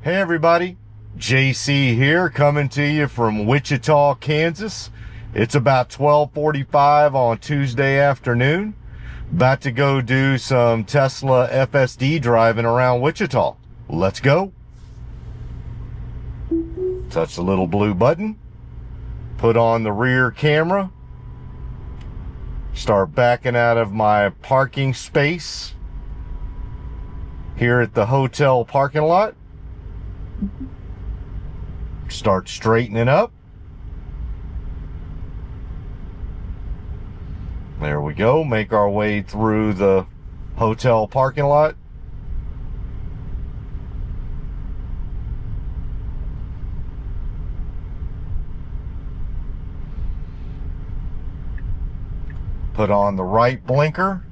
Hey everybody, JC here, coming to you from Wichita, Kansas. It's about 12:45 on Tuesday afternoon. About to go do some Tesla FSD driving around Wichita. Let's go. Touch the little blue button. Put on the rear camera. Start backing out of my parking space here at the hotel parking lot. Start straightening up. There we go. Make our way through the hotel parking lot. Put on the right blinker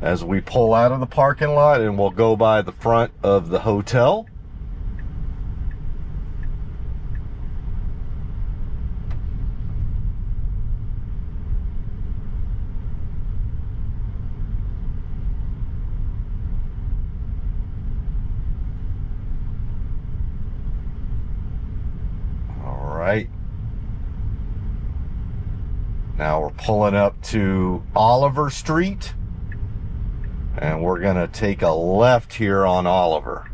as we pull out of the parking lot, and we'll go by the front of the hotel. Right. Now we're pulling up to Oliver Street, and we're going to take a left here on Oliver.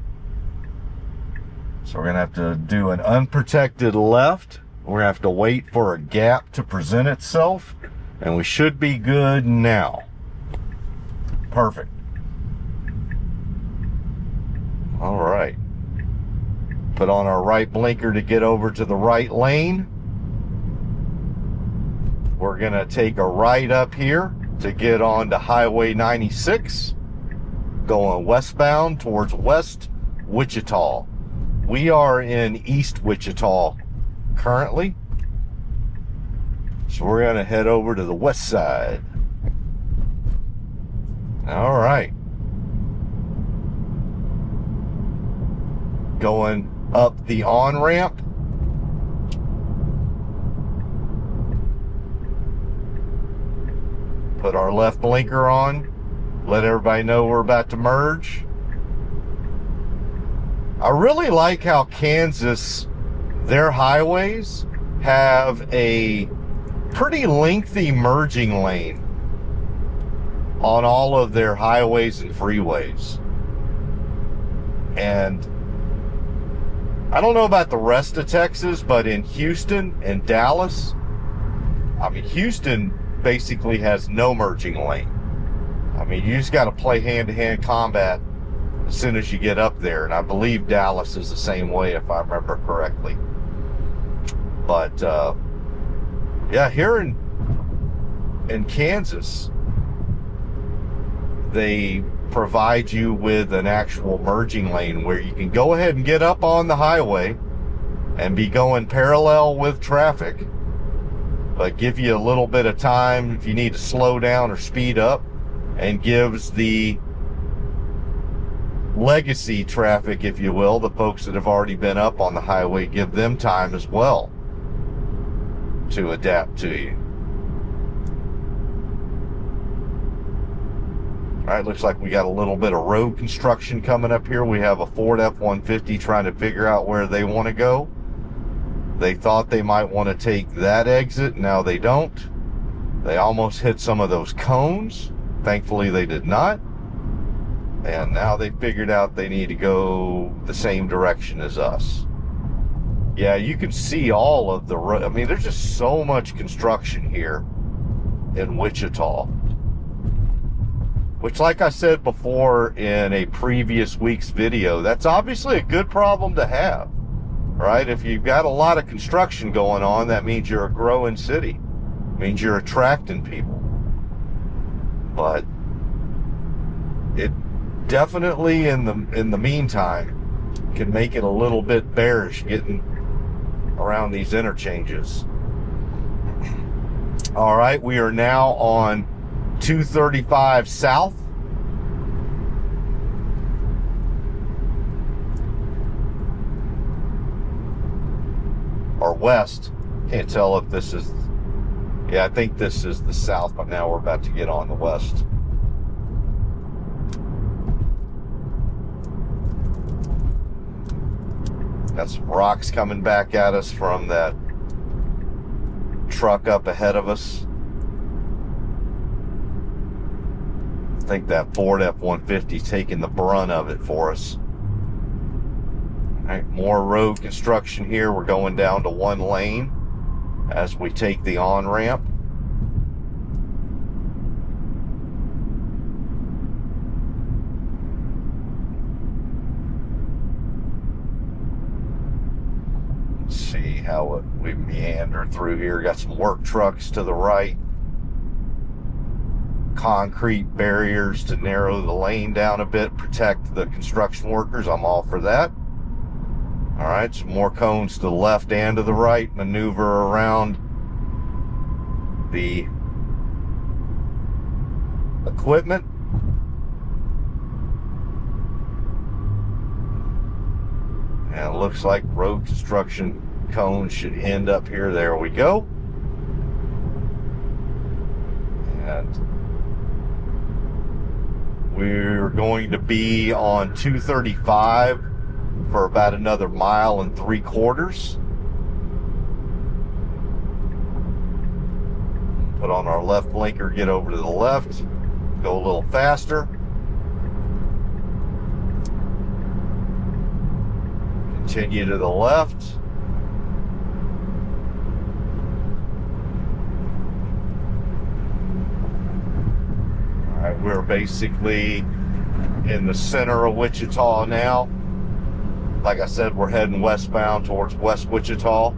So we're going to have to do an unprotected left. We're going to have to wait for a gap to present itself, and we should be good now. Perfect. All right. Put on our right blinker to get over to the right lane. We're going to take a right up here to get on to Highway 96, going westbound towards West Wichita. We are in East Wichita currently, so we're going to head over to the west side. All right. Going up the on-ramp. Put our left blinker on. Let everybody know we're about to merge. I really like how Kansas, their highways have a pretty lengthy merging lane on all of their highways and freeways. And I don't know about the rest of Texas, but in Houston and Dallas, I mean, Houston basically has no merging lane. I mean, you just got to play hand-to-hand combat as soon as you get up there. And I believe Dallas is the same way, if I remember correctly. But, yeah, here in Kansas, they provide you with an actual merging lane where you can go ahead and get up on the highway and be going parallel with traffic, but give you a little bit of time if you need to slow down or speed up, and gives the legacy traffic, if you will, the folks that have already been up on the highway, give them time as well to adapt to you. All right, looks like we got a little bit of road construction coming up here. We have a Ford F-150 trying to figure out where they want to go. They thought they might want to take that exit. Now they don't. They almost hit some of those cones. Thankfully, they did not. And now they figured out they need to go the same direction as us. Yeah, you can see all of the road. I mean, there's just so much construction here in Wichita. Which, like I said before in a previous week's video, that's obviously a good problem to have, right? If you've got a lot of construction going on, that means you're a growing city. It means you're attracting people. But it definitely, in the meantime, can make it a little bit bearish getting around these interchanges. All right, we are now on 235 South. Or west. Can't tell if this is, yeah, I think this is the south, but now we're about to get on the west. Got some rocks coming back at us from that truck up ahead of us. I think that Ford F-150 taking the brunt of it for us. All right, more road construction here. We're going down to one lane as we take the on-ramp. See how we meander through here. Got some work trucks to the right, concrete barriers to narrow the lane down a bit, protect the construction workers. I'm all for that. All right, some more cones to the left and to the right, maneuver around the equipment. And it looks like road construction cones should end up here. There we go. And we're going to be on 235 for about another 1.75 miles. Put on our left blinker, get over to the left, go a little faster. Continue to the left. All right, we're basically in the center of Wichita now. Like I said, we're heading westbound towards West Wichita.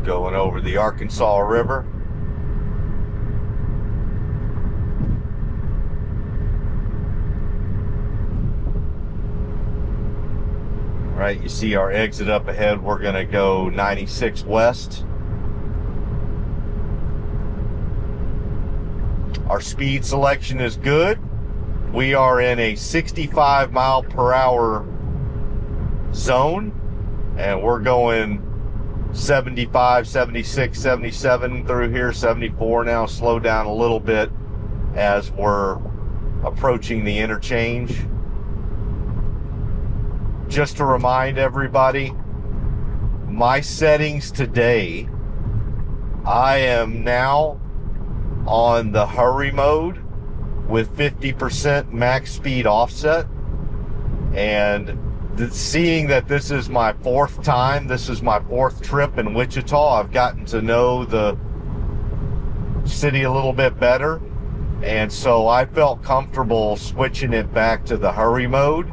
Going over the Arkansas River. All right, you see our exit up ahead. We're going to go 96 west. Our speed selection is good. We are in a 65 mile per hour zone, and we're going 75, 76, 77 through here, 74 now. Slow down a little bit as we're approaching the interchange. Just to remind everybody, my settings today, I am now on the hurry mode with 50% max speed offset. And seeing that this is my fourth time, this is my fourth trip in Wichita, I've gotten to know the city a little bit better. And so I felt comfortable switching it back to the hurry mode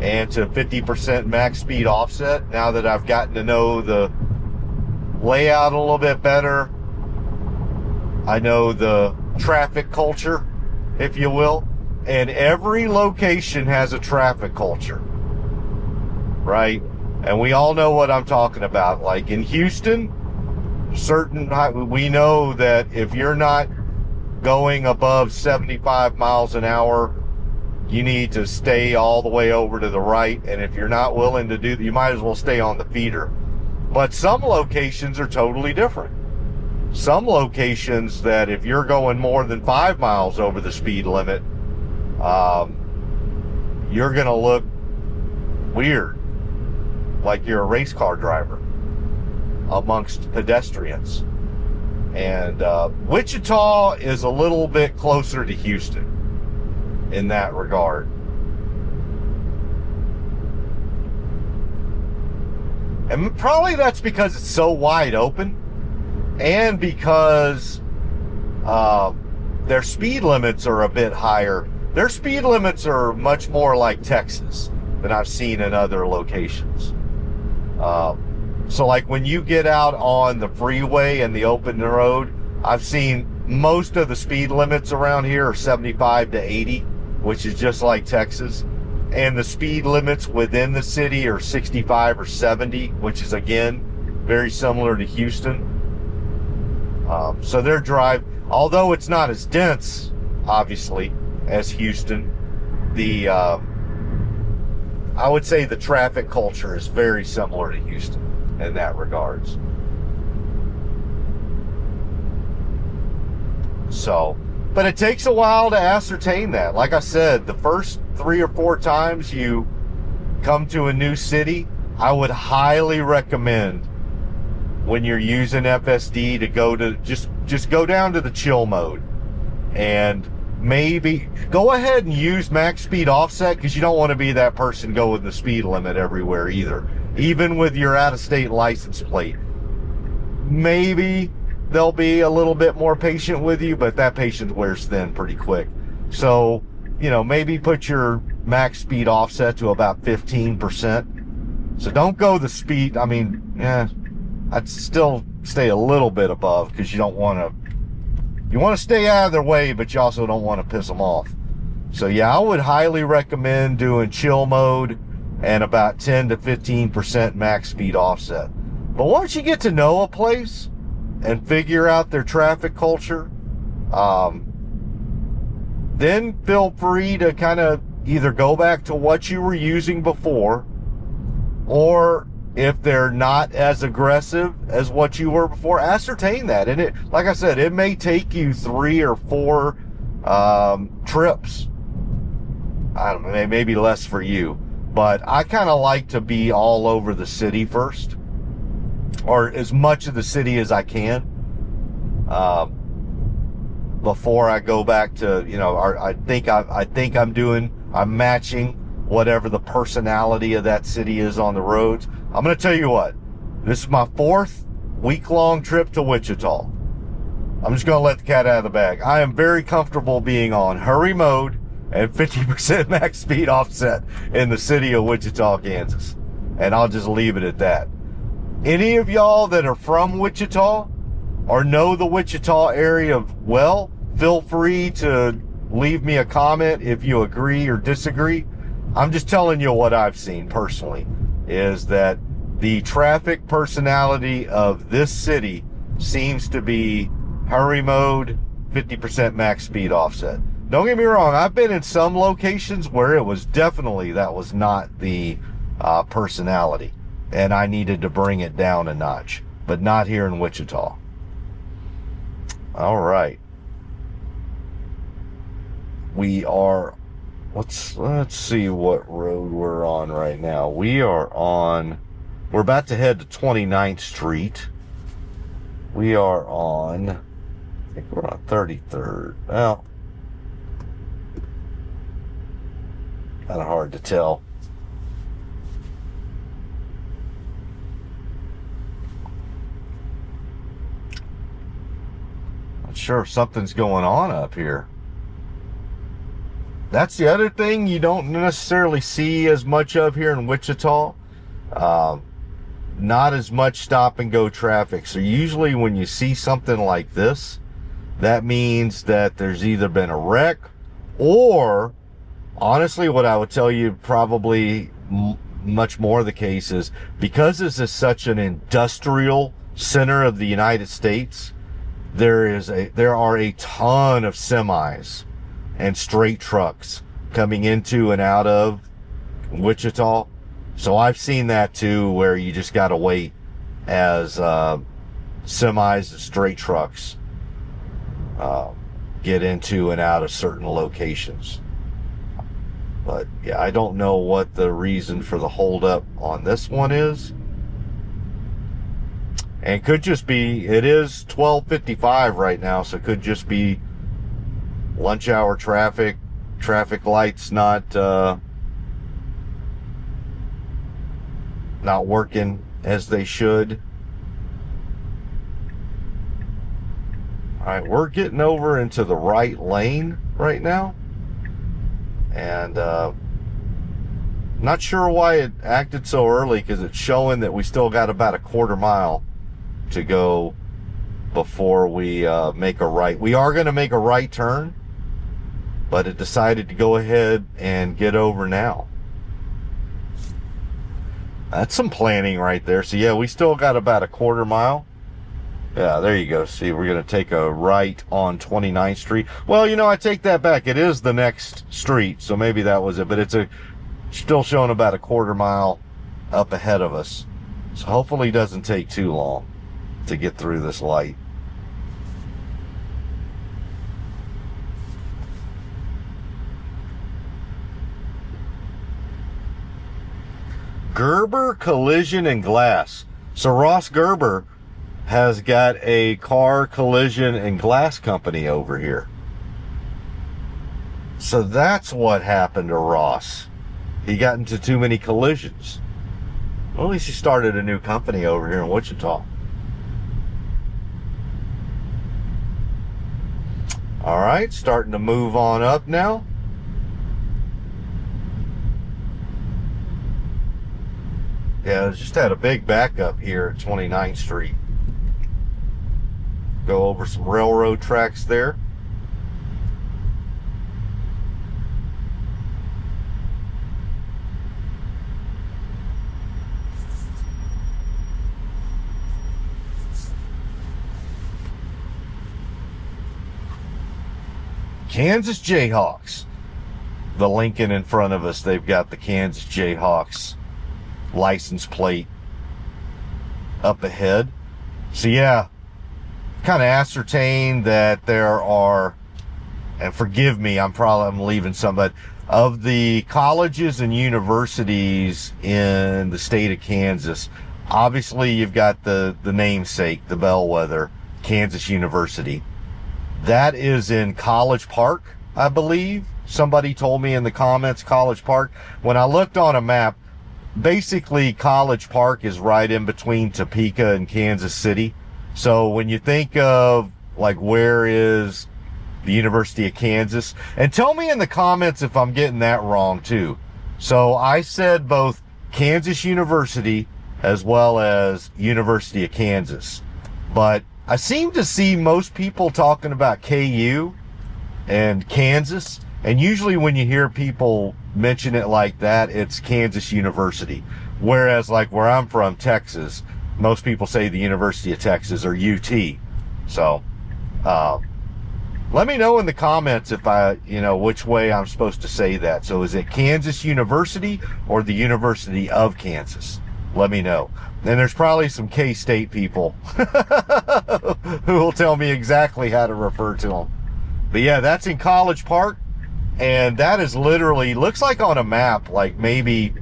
and to 50% max speed offset now that I've gotten to know the layout a little bit better. I know the traffic culture, if you will, and every location has a traffic culture, right? And we all know what I'm talking about. Like in Houston, we know that if you're not going above 75 miles an hour, you need to stay all the way over to the right. And if you're not willing to do that, you might as well stay on the feeder. But some locations are totally different. Some locations that if you're going more than 5 miles over the speed limit, you're going to look weird, like you're a race car driver amongst pedestrians. And Wichita is a little bit closer to Houston in that regard. And probably that's because it's so wide open, and because their speed limits are a bit higher. Their speed limits are much more like Texas than I've seen in other locations. So like when you get out on the freeway and the open road, I've seen most of the speed limits around here are 75 to 80, which is just like Texas. And the speed limits within the city are 65 or 70, which is again very similar to Houston. So their drive, although it's not as dense, obviously, as Houston, the I would say the traffic culture is very similar to Houston in that regards. So, but it takes a while to ascertain that. Like I said, the first 3 or 4 times you come to a new city, I would highly recommend when you're using FSD to go to just go down to the chill mode and maybe go ahead and use max speed offset, because you don't want to be that person going the speed limit everywhere either, even with your out-of-state license plate. Maybe they'll be a little bit more patient with you, but that patience wears thin pretty quick. So, you know, maybe put your max speed offset to about 15%. So don't go the speed. I mean, I'd still stay a little bit above, because you don't want to, you want to stay out of their way, but you also don't want to piss them off. So yeah, I would highly recommend doing chill mode and about 10 to 15% max speed offset. But once you get to know a place and figure out their traffic culture, then feel free to kind of either go back to what you were using before, or if they're not as aggressive as what you were before, ascertain that. And it, like I said, it may take you 3 or 4 trips. I don't know, maybe less for you, but I kind of like to be all over the city first, or as much of the city as I can, before I go back to, you know, I think I'm matching whatever the personality of that city is on the roads. I'm going to tell you what, this is my 4th week-long trip to Wichita. I'm just going to let the cat out of the bag. I am very comfortable being on hurry mode and 50% max speed offset in the city of Wichita, Kansas. And I'll just leave it at that. Any of y'all that are from Wichita or know the Wichita area well, feel free to leave me a comment if you agree or disagree. I'm just telling you what I've seen personally, is that the traffic personality of this city seems to be hurry mode, 50% max speed offset. Don't get me wrong, I've been in some locations where it was definitely, that was not the personality, and I needed to bring it down a notch, but not here in Wichita. All right. We are, let's see what road we're on right now. We're about to head to 29th Street. We are on, I think we're on 33rd. Well, kind of hard to tell. Not sure if something's going on up here. That's the other thing you don't necessarily see as much of here in Wichita. Not as much stop and go traffic. So usually when you see something like this, that means that there's either been a wreck, or honestly, what I would tell you probably much more the case is, because this is such an industrial center of the United States, there are a ton of semis and straight trucks coming into and out of Wichita. So I've seen that too, where you just got to wait as semis and straight trucks get into and out of certain locations. But yeah, I don't know what the reason for the holdup on this one is. And could just be, it is 12:55 right now, so it could just be lunch hour traffic lights not working as they should. All right, we're getting over into the right lane right now, and not sure why it acted so early, because it's showing that we still got about a quarter mile to go before we make a right. We are going to make a right turn, but it decided to go ahead and get over now. That's some planning right there. So yeah, we still got about a quarter mile. Yeah, there you go. See, we're going to take a right on 29th Street. Well, you know, I take that back. It is the next street, so maybe that was it. But it's a still showing about a quarter mile up ahead of us. So hopefully it doesn't take too long to get through this light. Gerber Collision and Glass. So Ross Gerber has got a car collision and glass company over here. So that's what happened to Ross. He got into too many collisions. Well, at least he started a new company over here in Wichita. All right, starting to move on up now. Yeah, just had a big backup here at 29th Street. Go over some railroad tracks there. Kansas Jayhawks. The Lincoln in front of us, they've got the Kansas Jayhawks license plate up ahead. So yeah, kind of ascertained that there are, and forgive me, I'm leaving some, but of the colleges and universities in the state of Kansas, obviously you've got the namesake, the bellwether, Kansas University. That is in College Park, I believe. Somebody told me in the comments, College Park. When I looked on a map, basically College Park is right in between Topeka and Kansas City. So when you think of, like, where is the University of Kansas? And tell me in the comments if I'm getting that wrong too. So I said both Kansas University as well as University of Kansas. But I seem to see most people talking about KU and Kansas. And usually when you hear people mention it like that, it's Kansas University. Whereas like where I'm from, Texas, most people say the University of Texas or UT. So, let me know in the comments if which way I'm supposed to say that. So is it Kansas University or the University of Kansas? Let me know. And there's probably some K-State people who will tell me exactly how to refer to them. But yeah, that's in College Park. And that is literally, looks like on a map, like maybe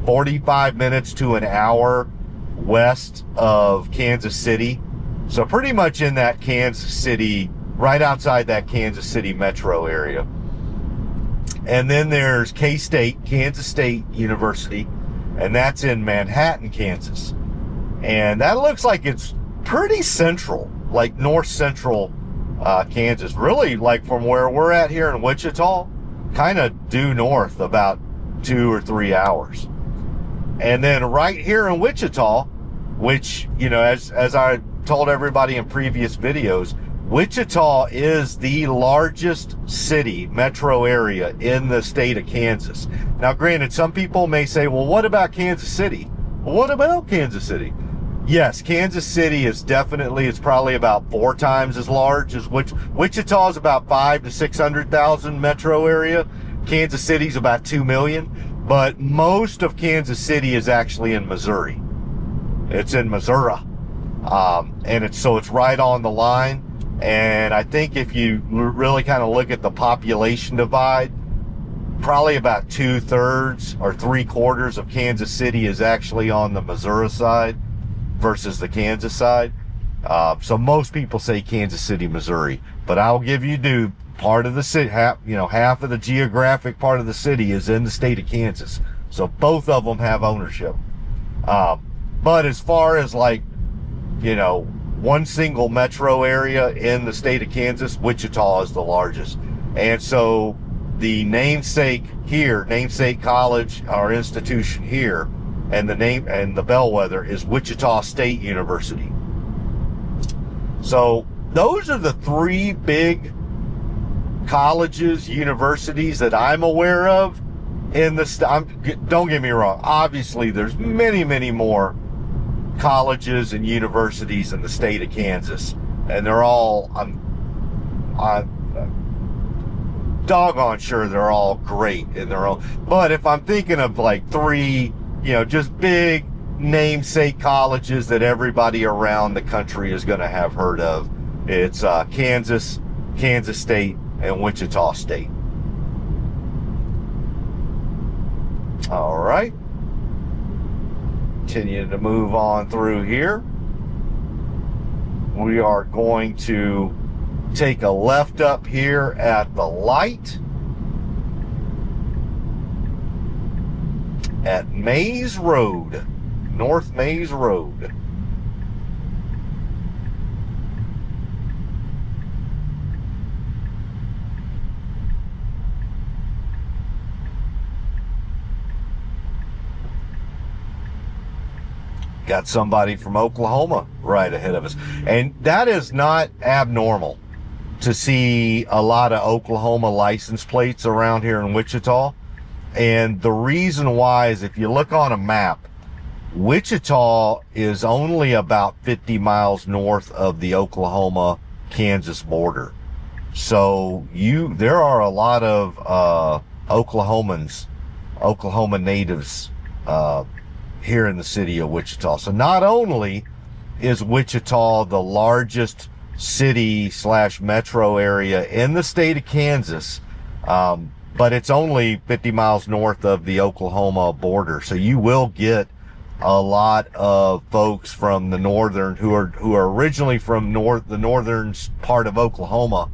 45 minutes to an hour west of Kansas City. So pretty much in that Kansas City, right outside that Kansas City metro area. And then there's K-State, Kansas State University, and that's in Manhattan, Kansas. And that looks like it's pretty central, like north central Kansas. Really, like from where we're at here in Wichita, kind of due north about 2 or 3 hours. And then right here in Wichita, which, as I told everybody in previous videos, Wichita is the largest city, metro area in the state of Kansas. Now, granted, some people may say, well, what about Kansas City? Well, what about Kansas City? Yes, Kansas City is definitely, it's probably about 4 times as large as Wichita is about 500,000 to 600,000 metro area. Kansas City's about 2 million, but most of Kansas City is actually in Missouri. It's in Missouri. And it's right on the line. And I think if you really kind of look at the population divide, probably about 2/3 or 3/4 of Kansas City is actually on the Missouri side versus the Kansas side. So most people say Kansas City, Missouri, but I'll give you due. Part of the city, half of the geographic part of the city is in the state of Kansas. So both of them have ownership. But as far as one single metro area in the state of Kansas, Wichita is the largest. And so the namesake college or institution here, and the bellwether is Wichita State University. So those are the 3 big colleges, universities that I'm aware of in the don't get me wrong, obviously there's many, many more colleges and universities in the state of Kansas, and they're all doggone sure they're all great in their own. But if I'm thinking of like three, just big namesake colleges that everybody around the country is going to have heard of, it's Kansas, Kansas State, and Wichita State. All right. Continue to move on through here. We are going to take a left up here at the light at Mays Road, North Mays Road. Got somebody from Oklahoma right ahead of us. And that is not abnormal to see a lot of Oklahoma license plates around here in Wichita. And the reason why is if you look on a map, Wichita is only about 50 miles north of the Oklahoma-Kansas border. So there are a lot of Oklahoma natives here in the city of Wichita. So not only is Wichita the largest city / metro area in the state of Kansas, but it's only 50 miles north of the Oklahoma border. So you will get a lot of folks from the northern who are originally from the northern part of Oklahoma,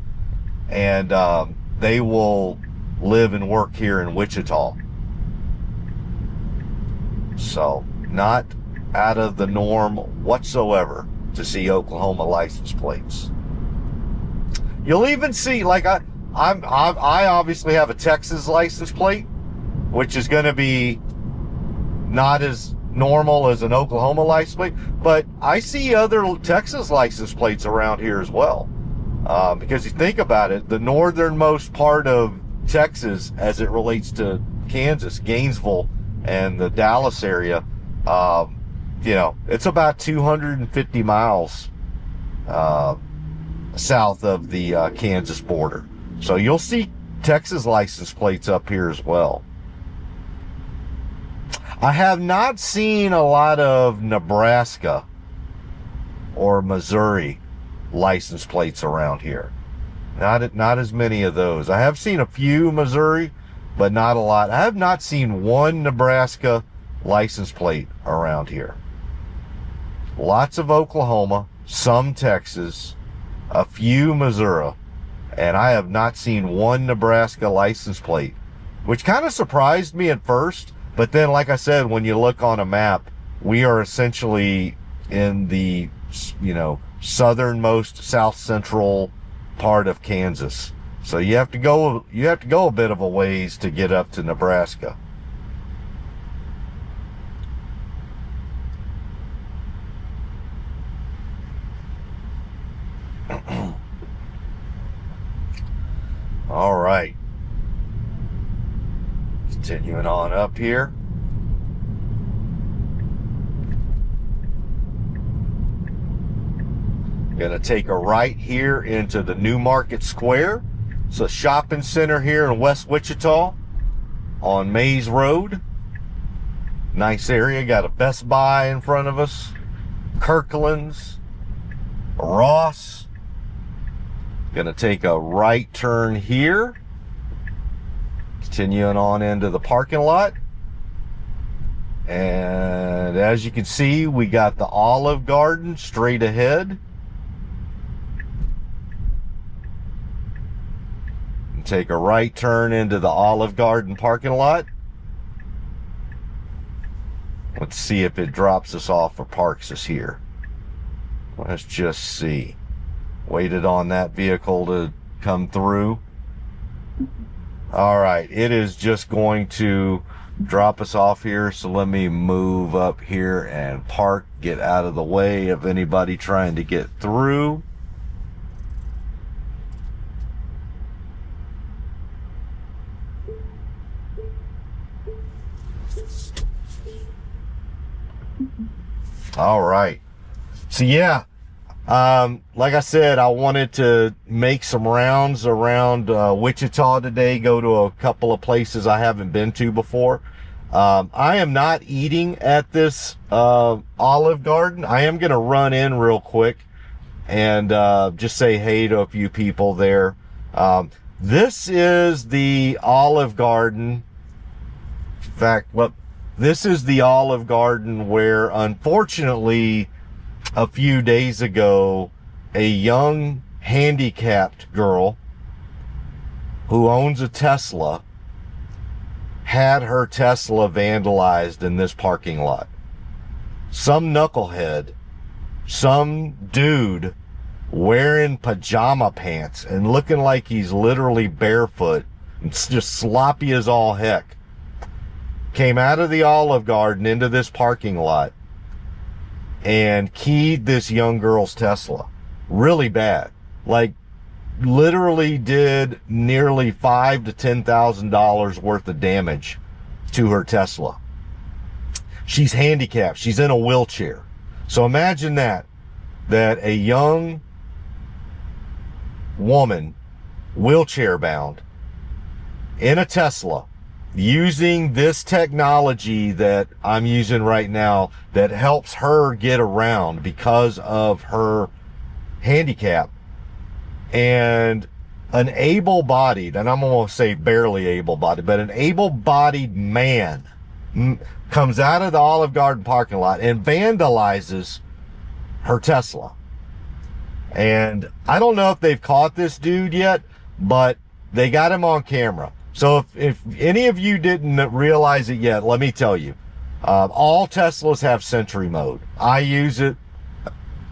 and they will live and work here in Wichita. So not out of the norm whatsoever to see Oklahoma license plates. You'll even see, like I obviously have a Texas license plate, which is going to be not as normal as an Oklahoma license plate, but I see other Texas license plates around here as well. Because you think about it, the northernmost part of Texas, as it relates to Kansas, Gainesville, and the Dallas area, it's about 250 miles south of the Kansas border. So you'll see Texas license plates up here as well. I have not seen a lot of Nebraska or Missouri license plates around here. Not as many of those. I have seen a few Missouri, but not a lot. I have not seen one Nebraska license plate around here. Lots of Oklahoma, some Texas, a few Missouri, and I have not seen one Nebraska license plate, which kind of surprised me at first. But then, like I said, when you look on a map, we are essentially in the, southernmost south central part of Kansas. So you have to go a bit of a ways to get up to Nebraska. All right. Continuing on up here. Gonna take a right here into the New Market Square. It's a shopping center here in West Wichita on Mays Road. Nice area. Got a Best Buy in front of us, Kirkland's, Ross. Gonna take a right turn here, continuing on into the parking lot. And as you can see, we got the Olive Garden straight ahead. And take a right turn into the Olive Garden parking lot. Let's see if it drops us off or parks us here. Let's just see. Waited on that vehicle to come through. All right, it is just going to drop us off here. So let me move up here and park, get out of the way of anybody trying to get through. All right. So yeah, Like I said, I wanted to make some rounds around Wichita today, go to a couple of places I haven't been to before. I am not eating at this Olive Garden. I am going to run in real quick and just say hey to a few people there. This is the Olive Garden. In fact, well, this is the Olive Garden where, unfortunately, a few days ago, a young handicapped girl who owns a Tesla had her Tesla vandalized in this parking lot. Some knucklehead, some dude wearing pajama pants and looking like he's literally barefoot and just sloppy as all heck, came out of the Olive Garden into this parking lot and keyed this young girl's Tesla really bad. Like, literally did nearly $5,000 to $10,000 worth of damage to her Tesla. She's handicapped. She's in a wheelchair. So imagine that a young woman, wheelchair bound, in a Tesla, using this technology that I'm using right now that helps her get around because of her handicap, and an able-bodied, and I'm going to say barely able-bodied, but an able-bodied man comes out of the Olive Garden parking lot and vandalizes her Tesla. And I don't know if they've caught this dude yet, but they got him on camera. So if any of you didn't realize it yet, let me tell you, all Teslas have Sentry mode. I use it.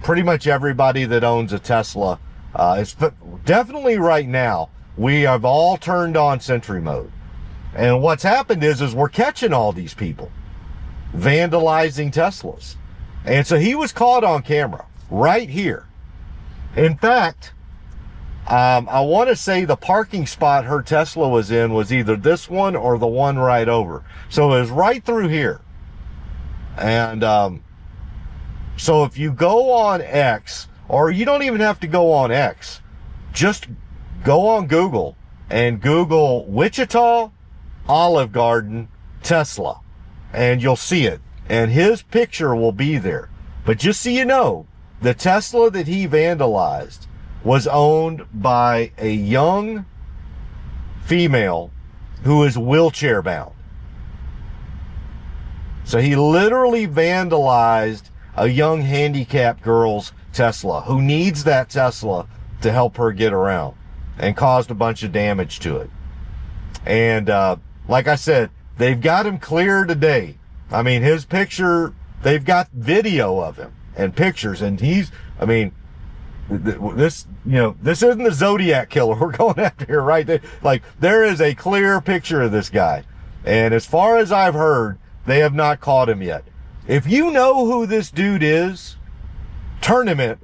Pretty much everybody that owns a Tesla, it's definitely right now, we have all turned on Sentry mode. And what's happened is we're catching all these people vandalizing Teslas. And so he was caught on camera right here. In fact, I want to say the parking spot her Tesla was in was either this one or the one right over. So it was right through here. And so if you go on X, or you don't even have to go on X, just go on Google and Google Wichita Olive Garden Tesla, and you'll see it. And his picture will be there. But just so you know, the Tesla that he vandalized was owned by a young female who is wheelchair bound. So he literally vandalized a young handicapped girl's Tesla who needs that Tesla to help her get around, and caused a bunch of damage to it. And like I said, they've got him clear today. I mean, his picture, they've got video of him and pictures, and he's, I mean, this, you know, this isn't the Zodiac killer we're going after here, right? Like, there is a clear picture of this guy. And as far as I've heard, they have not caught him yet. If you know who this dude is, turn him in.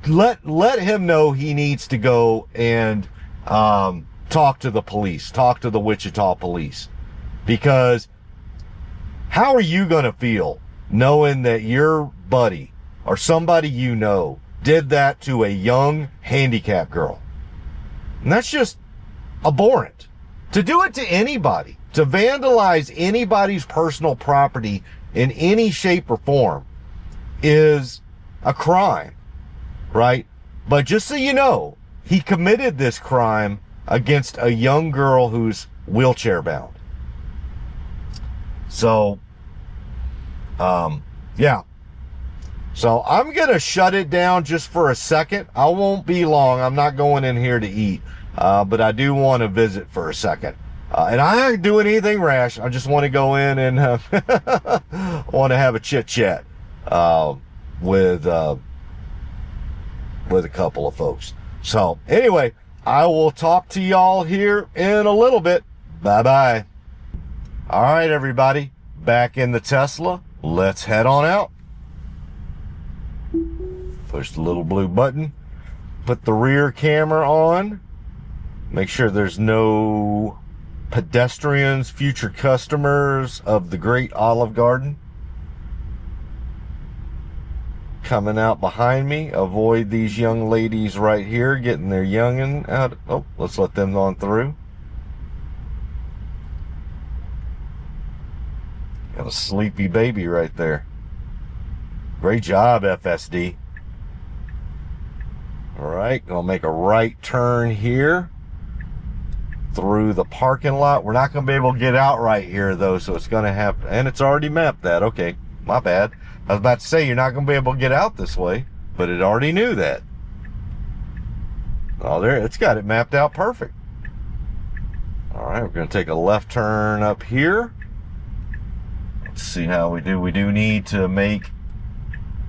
Let him know he needs to go and talk to the police, talk to the Wichita police. Because how are you going to feel knowing that your buddy or somebody you know did that to a young handicapped girl? And that's just abhorrent. To do it to anybody, to vandalize anybody's personal property in any shape or form is a crime, right? But just so you know, he committed this crime against a young girl who's wheelchair bound. So, yeah. So I'm going to shut it down just for a second. I won't be long. I'm not going in here to eat, but I do want to visit for a second. And I ain't doing anything rash. I just want to go in and want to have a chit chat with a couple of folks. So anyway, I will talk to y'all here in a little bit. Bye-bye. All right, everybody, back in the Tesla. Let's head on out. Push the little blue button. Put the rear camera on. Make sure there's no pedestrians, future customers of the great Olive Garden. coming out behind me. Avoid these young ladies right here getting their youngin' out. Oh, let's let them on through. Got a sleepy baby right there. Great job, FSD. All right, gonna make a right turn here through the parking lot. We're not gonna be able to get out right here though, so it's gonna have, and it's already mapped that. Okay, my bad. I was about to say you're not gonna be able to get out this way, but it already knew that. Oh, there, it's got it mapped out perfect. All right, we're gonna take a left turn up here. Let's see how we do. We do need to make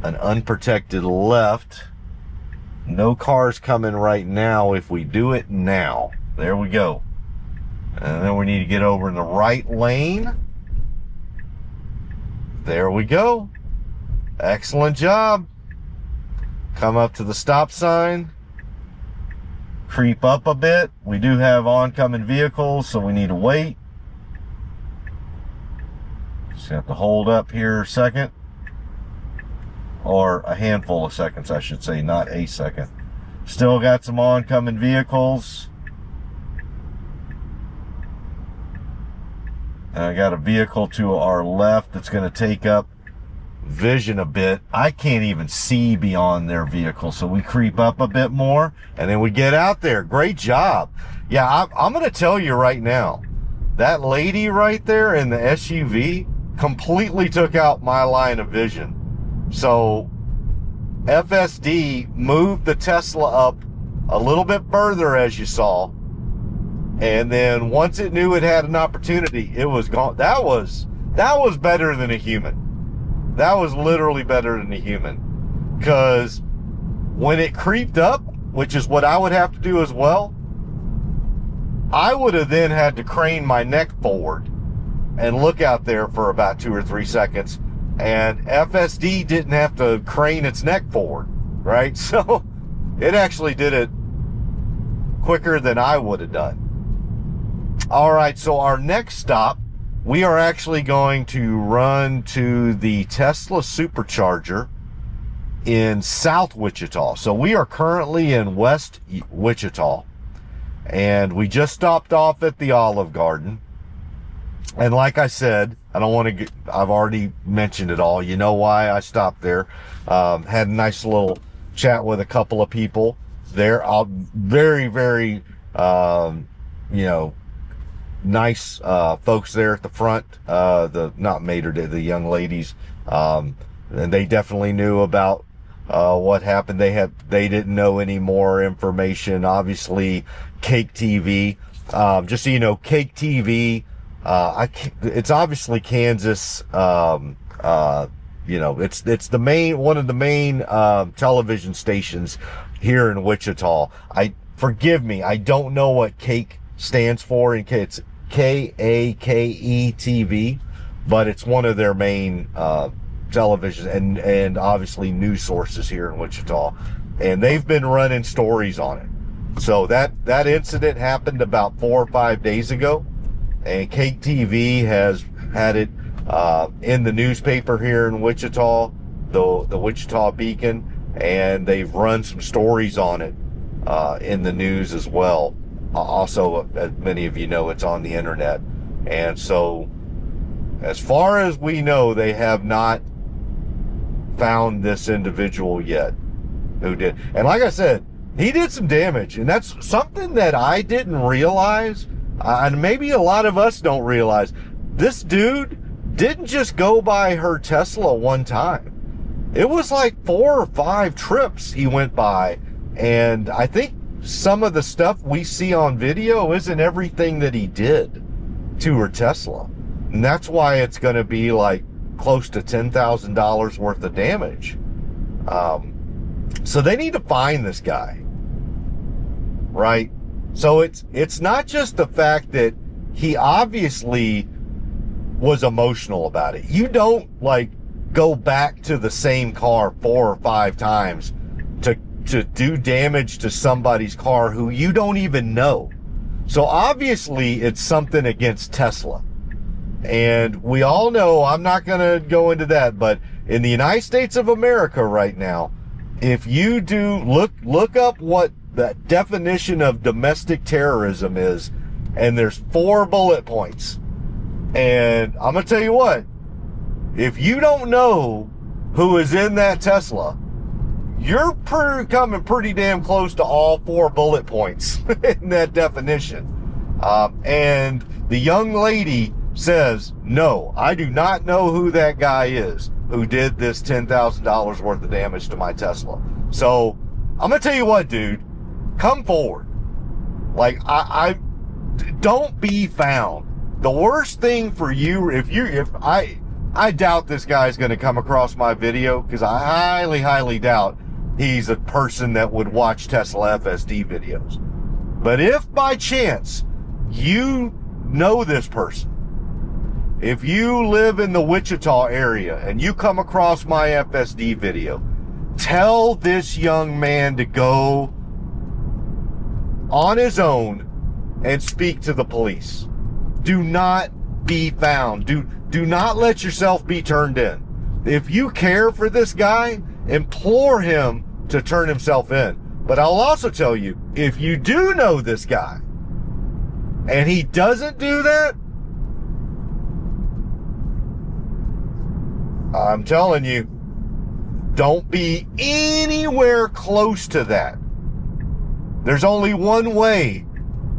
an unprotected left. No cars coming right now if we do it now. There we go. And then we need to get over in the right lane. There we go. Excellent job. Come up to the stop sign. Creep up a bit. We do have oncoming vehicles, so we need to wait. Just have to hold up here a second. Or a handful of seconds, I should say, not a second. Still got some oncoming vehicles. And I got a vehicle to our left that's going to take up vision a bit. I can't even see beyond their vehicle, so we creep up a bit more, and then we get out there. Great job. Yeah, I'm going to tell you right now, that lady right there in the SUV completely took out my line of vision. So FSD moved the Tesla up a little bit further, as you saw, and then once it knew it had an opportunity, it was gone. That was better than a human. That was literally better than a human, because when it creeped up, which is what I would have to do as well, I would have then had to crane my neck forward and look out there for about 2 or 3 seconds. And FSD didn't have to crane its neck forward, right? So it actually did it quicker than I would have done. All right, so our next stop, we are actually going to run to the Tesla Supercharger in South Wichita. So we are currently in West Wichita, and we just stopped off at the Olive Garden. And like I said, I don't want to get, I've already mentioned it all. You know why I stopped there. Had a nice little chat with a couple of people there. Very, very, you know, nice folks there at the front. Not Mater, the young ladies. And they definitely knew about what happened. They didn't know any more information. Obviously, Cake TV. Just so you know, Cake TV. It's obviously Kansas. You know, it's the main, one of the main television stations here in Wichita. Forgive me, I don't know what Cake stands for. It's KAKE TV, but it's one of their main television and obviously news sources here in Wichita, and they've been running stories on it. So that incident happened about 4 or 5 days ago. And Cake TV has had it in the newspaper here in Wichita, the Wichita Beacon, and they've run some stories on it in the news as well. Also, as many of you know, it's on the internet. And so, as far as we know, they have not found this individual yet who did. And like I said, he did some damage, and that's something that I didn't realize. And maybe a lot of us don't realize, this dude didn't just go by her Tesla one time. It was like 4 or 5 trips he went by. And I think some of the stuff we see on video isn't everything that he did to her Tesla. And that's why it's going to be like close to $10,000 worth of damage. So they need to find this guy, right? So it's not just the fact that he obviously was emotional about it. You don't like go back to the same car 4 or 5 times to do damage to somebody's car who you don't even know. So obviously it's something against Tesla. And we all know, I'm not going to go into that, but in the United States of America right now, if you do look up what the definition of domestic terrorism is, and there's 4 bullet points. And I'm going to tell you what, if you don't know who is in that Tesla, you're coming pretty damn close to all 4 bullet points in that definition. And the young lady says, no, I do not know who that guy is who did this $10,000 worth of damage to my Tesla. So I'm going to tell you what, dude, come forward. Like, I don't be found. The worst thing for you, I doubt this guy's going to come across my video, because I highly doubt he's a person that would watch Tesla FSD videos. But if by chance you know this person, if you live in the Wichita area and you come across my FSD video, tell this young man to go on his own and speak to the police. Do not be found. Do not let yourself be turned in. If you care for this guy, implore him to turn himself in. But I'll also tell you, if you do know this guy and he doesn't do that, I'm telling you, don't be anywhere close to that. There's only one way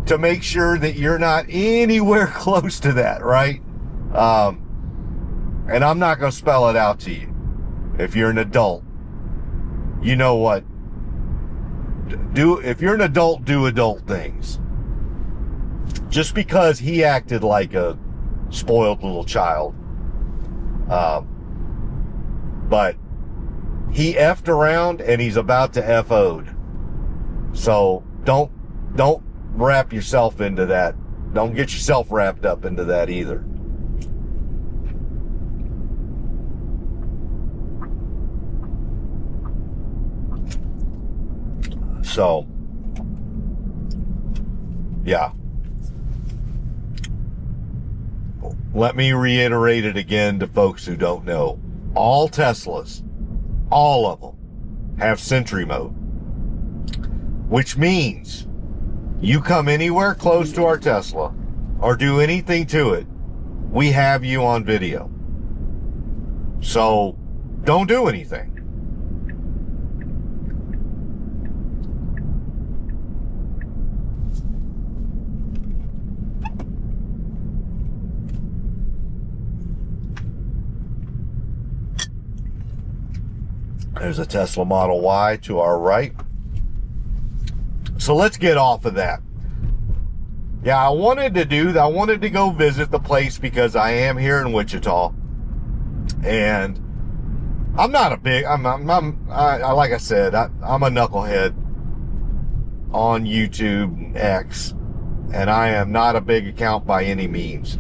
to make sure that you're not anywhere close to that, right? And I'm not going to spell it out to you. If you're an adult, you know what? If you're an adult, do adult things. Just because he acted like a spoiled little child, but he effed around and he's about to F-O'd. So don't wrap yourself into that. Don't get yourself wrapped up into that either. So, yeah. Let me reiterate it again to folks who don't know. All Teslas, all of them, have Sentry mode, which means you come anywhere close to our Tesla or do anything to it, we have you on video. So don't do anything. There's a Tesla Model Y to our right. So let's get off of that. Yeah, I wanted to go visit the place because I am here in Wichita. And I'm not a big, like I said, I'm a knucklehead on YouTube and X. And I am not a big account by any means.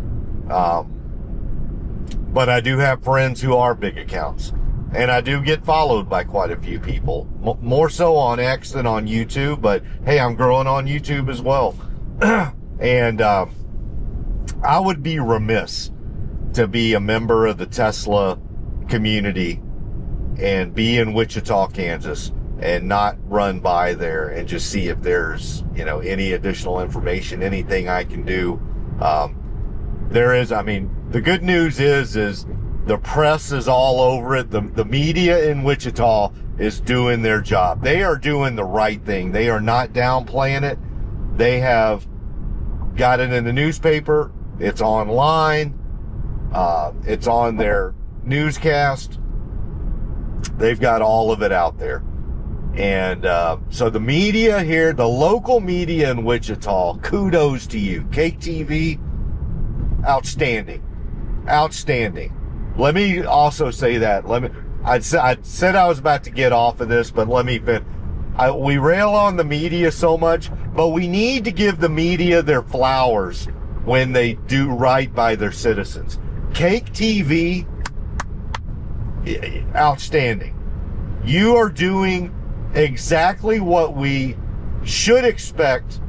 But I do have friends who are big accounts. And I do get followed by quite a few people, more so on X than on YouTube. But hey, I'm growing on YouTube as well. And I would be remiss to be a member of the Tesla community and be in Wichita, Kansas, and not run by there and just see if there's, any additional information, anything I can do. There is, the good news is the press is all over it. The media in Wichita is doing their job. They are doing the right thing. They are not downplaying it. They have got it in the newspaper. It's online. It's on their newscast. They've got all of it out there. And so the media here, the local media in Wichita, kudos to you. Cake TV, outstanding. Outstanding. Let me also say that. I said I was about to get off of this, but let me finish. We rail on the media so much, but we need to give the media their flowers when they do right by their citizens. Cake TV, outstanding. You are doing exactly what we should expect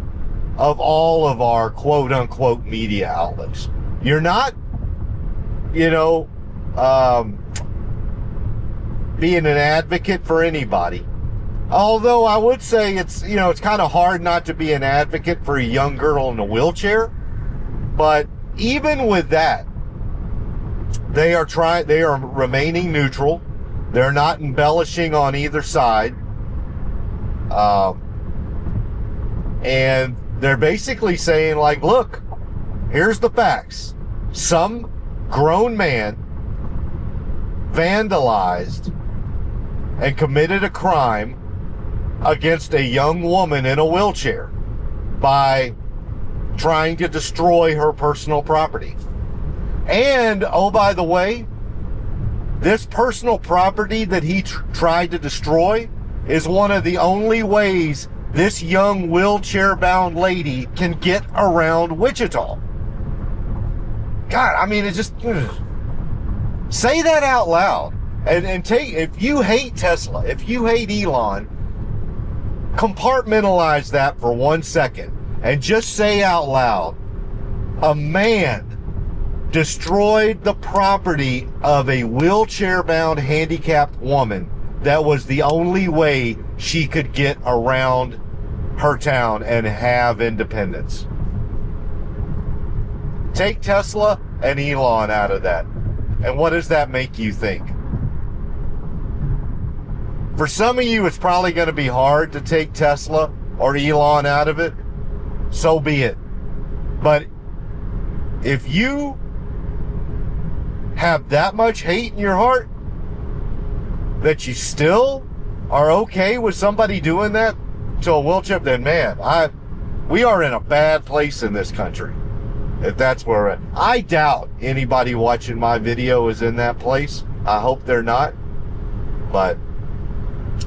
of all of our quote-unquote media outlets. You're not you know, being an advocate for anybody. Although I would say it's, you know, it's kind of hard not to be an advocate for a young girl in a wheelchair. But even with that, they are remaining neutral. They're not embellishing on either side. And they're basically saying, like, look, here's the facts. Some grown man vandalized and committed a crime against a young woman in a wheelchair by trying to destroy her personal property. And, oh, by the way, this personal property that he tried to destroy is one of the only ways this young wheelchair-bound lady can get around Wichita. God, I mean, it just... Say that out loud. And take, if you hate Tesla, if you hate Elon, compartmentalize that for 1 second and just say out loud, a man destroyed the property of a wheelchair-bound handicapped woman that was the only way she could get around her town and have independence. Take Tesla and Elon out of that. And what does that make you think? For some of you, it's probably going to be hard to take Tesla or Elon out of it. So be it. But if you have that much hate in your heart that you still are okay with somebody doing that to a wheelchair, then man, we are in a bad place in this country. If that's where we're at. I doubt anybody watching my video is in that place. I hope they're not. But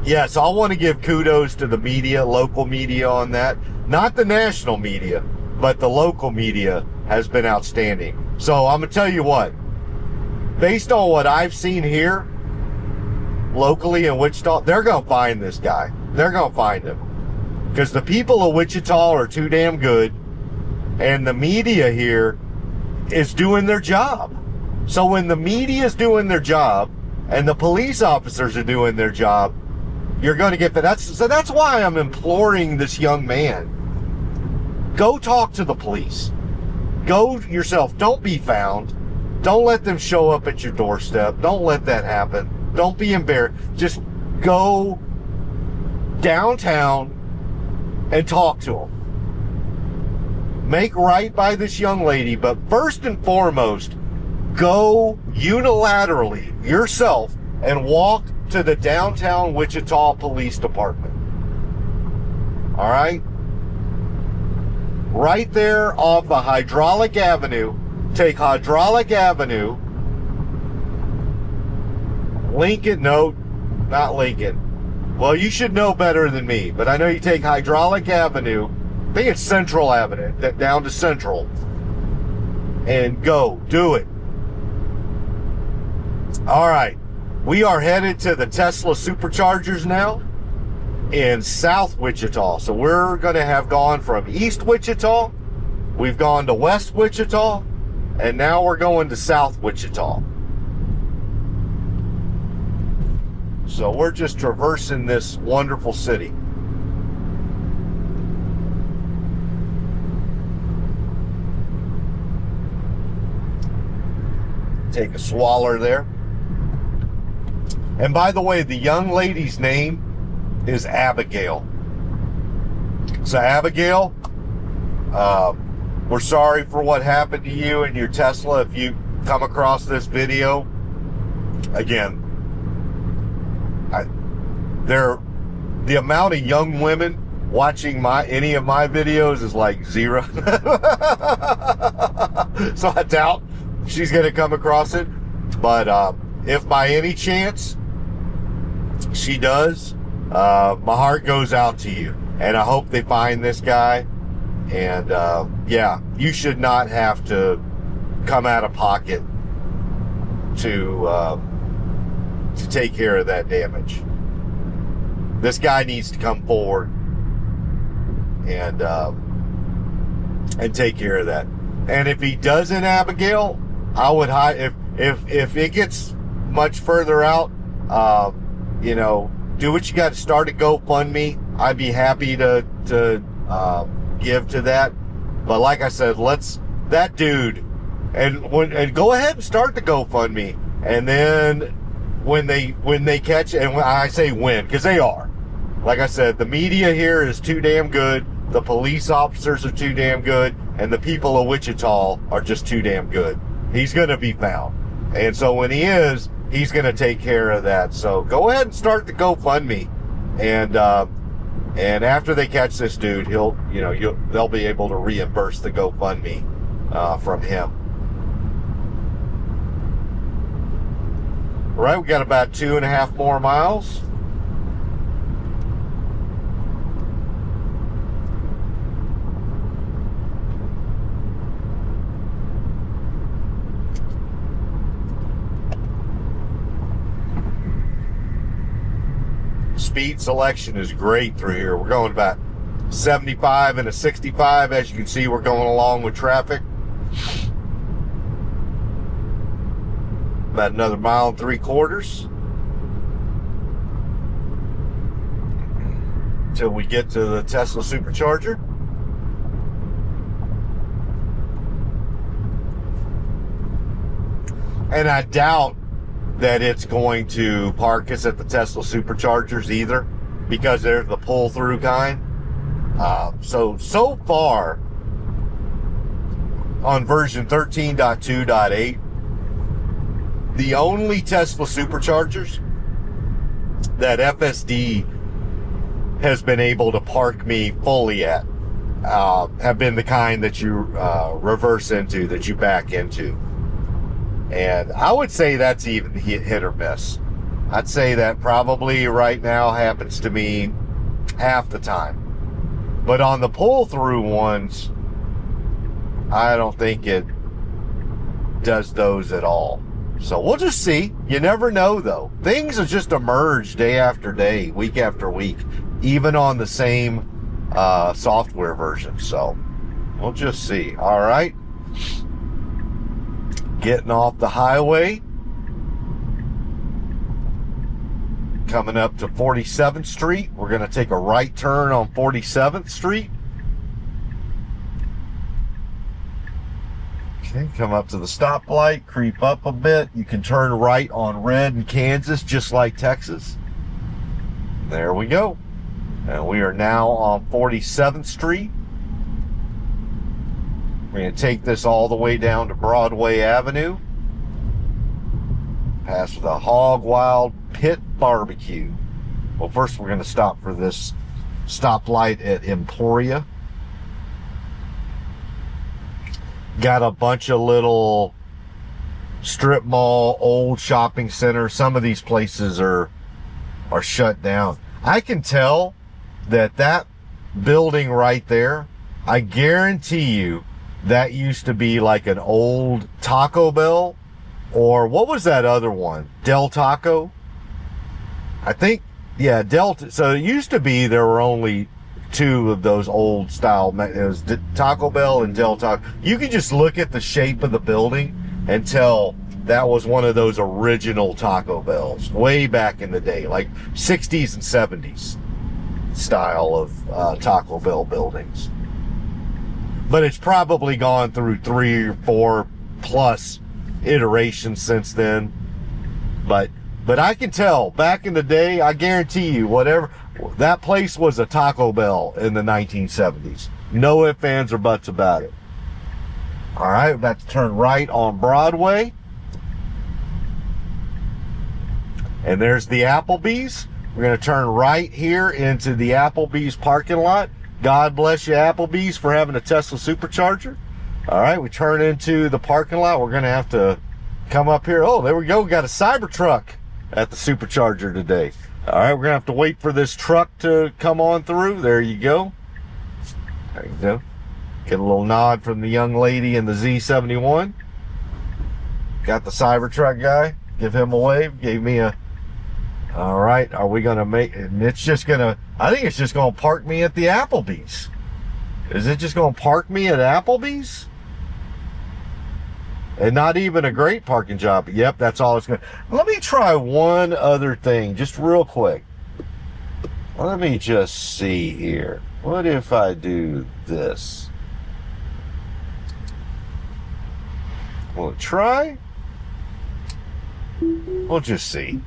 yeah, so I want to give kudos to the media, local media on that. Not the national media, but the local media has been outstanding. So I'm going to tell you what, based on what I've seen here, locally in Wichita, they're going to find this guy. They're going to find him. Because the people of Wichita are too damn good, and the media here is doing their job. So when the media is doing their job, and the police officers are doing their job, you're going to get that. So that's why I'm imploring this young man. Go talk to the police. Go yourself. Don't be found. Don't let them show up at your doorstep. Don't let that happen. Don't be embarrassed. Just go downtown and talk to them. Make right by this young lady, but first and foremost, go unilaterally yourself and walk to the downtown Wichita Police Department. All right? Right there off of Hydraulic Avenue. Take Hydraulic Avenue. Lincoln, no, not Lincoln. Well, you should know better than me, but I know you take Hydraulic Avenue. I think it's Central Avenue, down to Central. And go. Do it. All right. We are headed to the Tesla Superchargers now in South Wichita. So we're going to have gone from East Wichita, we've gone to West Wichita, and now we're going to South Wichita. So we're just traversing this wonderful city. Take a swaller there. And by the way, the young lady's name is Abigail. So Abigail, we're sorry for what happened to you and your Tesla. If you come across this video, again, the amount of young women watching any of my videos is like 0. So I doubt she's going to come across it. But if by any chance she does, my heart goes out to you. And I hope they find this guy. And yeah, you should not have to come out of pocket to take care of that damage. This guy needs to come forward and take care of that. And if he doesn't, Abigail, I would if it gets much further out, you know, do what you got to start a GoFundMe. I'd be happy to give to that. But like I said, that dude, and go ahead and start the GoFundMe. And then when they catch, and when I say when, because they are, like I said, the media here is too damn good. The police officers are too damn good, and the people of Wichita are just too damn good. He's going to be found. And so when he is, he's going to take care of that. So go ahead and start the GoFundMe. And after they catch this dude, they'll be able to reimburse the GoFundMe from him. All right, we got about 2.5 more miles. Speed selection is great through here. We're going about 75 and a 65. As you can see, we're going along with traffic. About another 1.75 miles until we get to the Tesla Supercharger. And I doubt that it's going to park us at the Tesla Superchargers either, because they're the pull-through kind. So far on version 13.2.8, the only Tesla Superchargers that FSD has been able to park me fully at have been the kind that you reverse into, that you back into. And I would say that's even hit or miss. I'd say that probably right now happens to me half the time. But on the pull-through ones, I don't think it does those at all. So we'll just see. You never know, though. Things have just emerged day after day, week after week, even on the same software version. So we'll just see. All right. Getting off the highway. Coming up to 47th Street. We're going to take a right turn on 47th Street. Okay, come up to the stoplight, creep up a bit. You can turn right on red in Kansas, just like Texas. There we go. And we are now on 47th Street. We're going to take this all the way down to Broadway Avenue. Past the Hog Wild Pit Barbecue. Well, first we're going to stop for this stoplight at Emporia. Got a bunch of little strip mall, old shopping centers. Some of these places are shut down. I can tell that building right there, I guarantee you, that used to be like an old Taco Bell, or what was that other one? Del Taco? I think, yeah, So it used to be there were only two of those old style. It was Taco Bell and Del Taco. You could just look at the shape of the building and tell that was one of those original Taco Bells way back in the day, like 60s and 70s style of Taco Bell buildings. But it's probably gone through 3 or 4 plus iterations since then. But I can tell back in the day, I guarantee you, whatever, that place was a Taco Bell in the 1970s. No ifs, ands, or buts about it. All right, we're about to turn right on Broadway. And there's the Applebee's. We're going to turn right here into the Applebee's parking lot. God bless you, Applebee's, for having a Tesla Supercharger. All right, we turn into the parking lot. We're going to have to come up here. Oh, there we go. We got a Cybertruck at the Supercharger today. All right, we're going to have to wait for this truck to come on through. There you go. There you go. Get a little nod from the young lady in the Z71. Got the Cybertruck guy. Give him a wave. Gave me a... All right, are we going to make... And it's just going to... I think it's just going to park me at the Applebee's. Is it just going to park me at Applebee's? And not even a great parking job. Yep, that's all it's going to. Let me try one other thing, just real quick. Let me just see here. What if I do this? Will it try? We'll just see.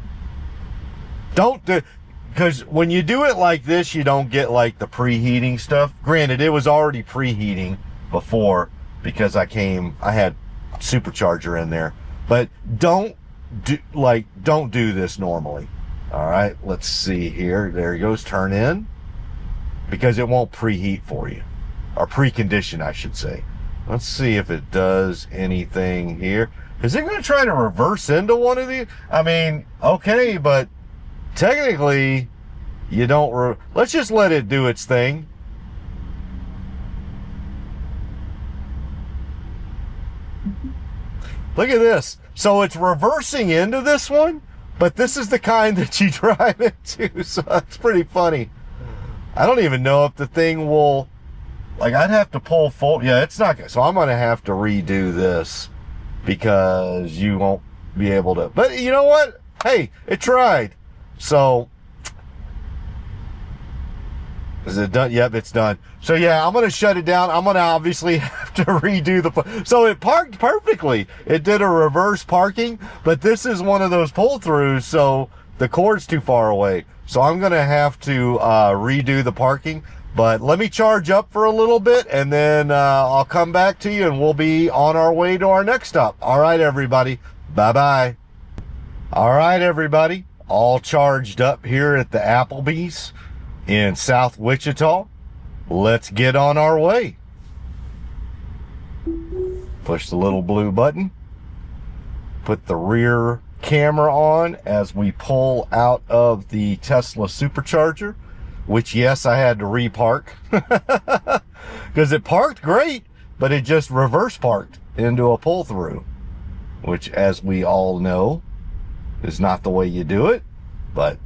Don't do, because when you do it like this, you don't get like the preheating stuff. Granted, it was already preheating before because I had Supercharger in there. But don't do this normally. All right, let's see here. There he goes, turn in. Because it won't preheat for you. Or precondition, I should say. Let's see if it does anything here. Is it going to try to reverse into one of these? I mean, okay, but technically, you don't... Let's just let it do its thing. Look at this. So it's reversing into this one, but this is the kind that you drive into. So that's pretty funny. I don't even know if the thing will, like, I'd have to pull full. Yeah, it's not good. So I'm going to have to redo this because you won't be able to. But you know what? Hey, it tried. So, is it done? Yep, it's done. So yeah, I'm going to shut it down. I'm going to obviously have to redo the, so it parked perfectly. It did a reverse parking, but this is one of those pull-throughs, so the cord's too far away. So I'm going to have to redo the parking. But let me charge up for a little bit, and then I'll come back to you, and we'll be on our way to our next stop. All right, everybody. Bye-bye. All right, everybody. All charged up here at the Applebee's in South Wichita. Let's get on our way. Push the little blue button. Put the rear camera on as we pull out of the Tesla Supercharger, which, yes, I had to repark because it parked great, but it just reverse parked into a pull-through, which, as we all know, is not the way you do it, but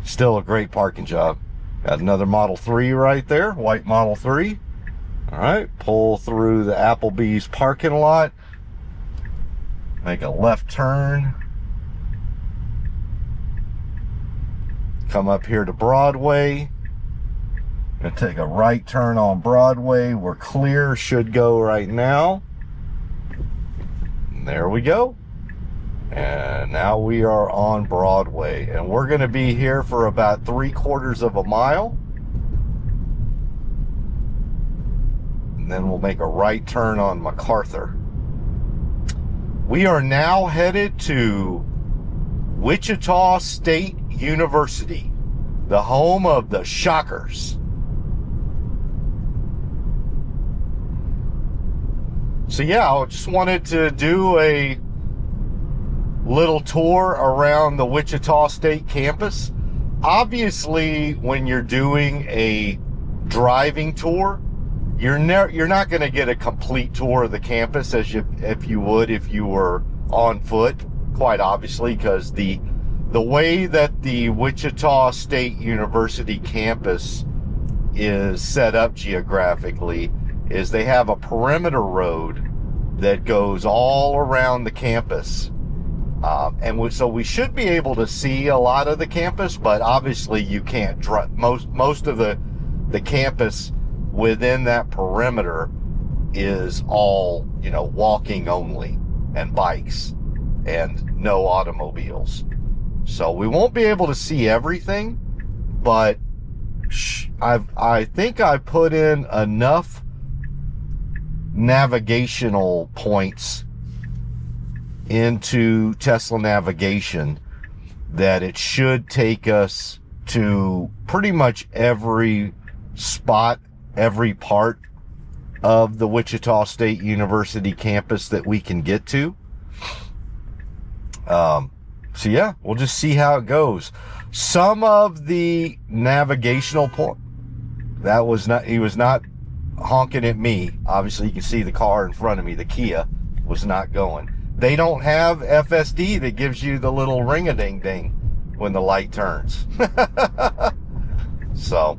still a great parking job. Got another Model 3 right there, white Model 3. All right, pull through the Applebee's parking lot. Make a left turn. Come up here to Broadway. Gonna take a right turn on Broadway. We're clear, should go right now. And there we go. And now we are on Broadway. And we're gonna be here for about 3/4 of a mile. And then we'll make a right turn on MacArthur. We are now headed to Wichita State University, the home of the Shockers. So yeah, I just wanted to do a little tour around the Wichita State campus. Obviously, when you're doing a driving tour, you're not going to get a complete tour of the campus as if you would if you were on foot, quite obviously, because the way that the Wichita State University campus is set up geographically is they have a perimeter road that goes all around the campus. So we should be able to see a lot of the campus, but obviously you can't drive. Most of the campus within that perimeter is all, walking only and bikes and no automobiles. So we won't be able to see everything, but I think I put in enough navigational points into Tesla navigation that it should take us to pretty much every spot, every part of the Wichita State University campus that we can get to. So yeah, we'll just see how it goes. Some of the navigational point, he was not honking at me. Obviously you can see the car in front of me, the Kia was not going. They don't have FSD that gives you the little ring-a-ding-ding when the light turns. So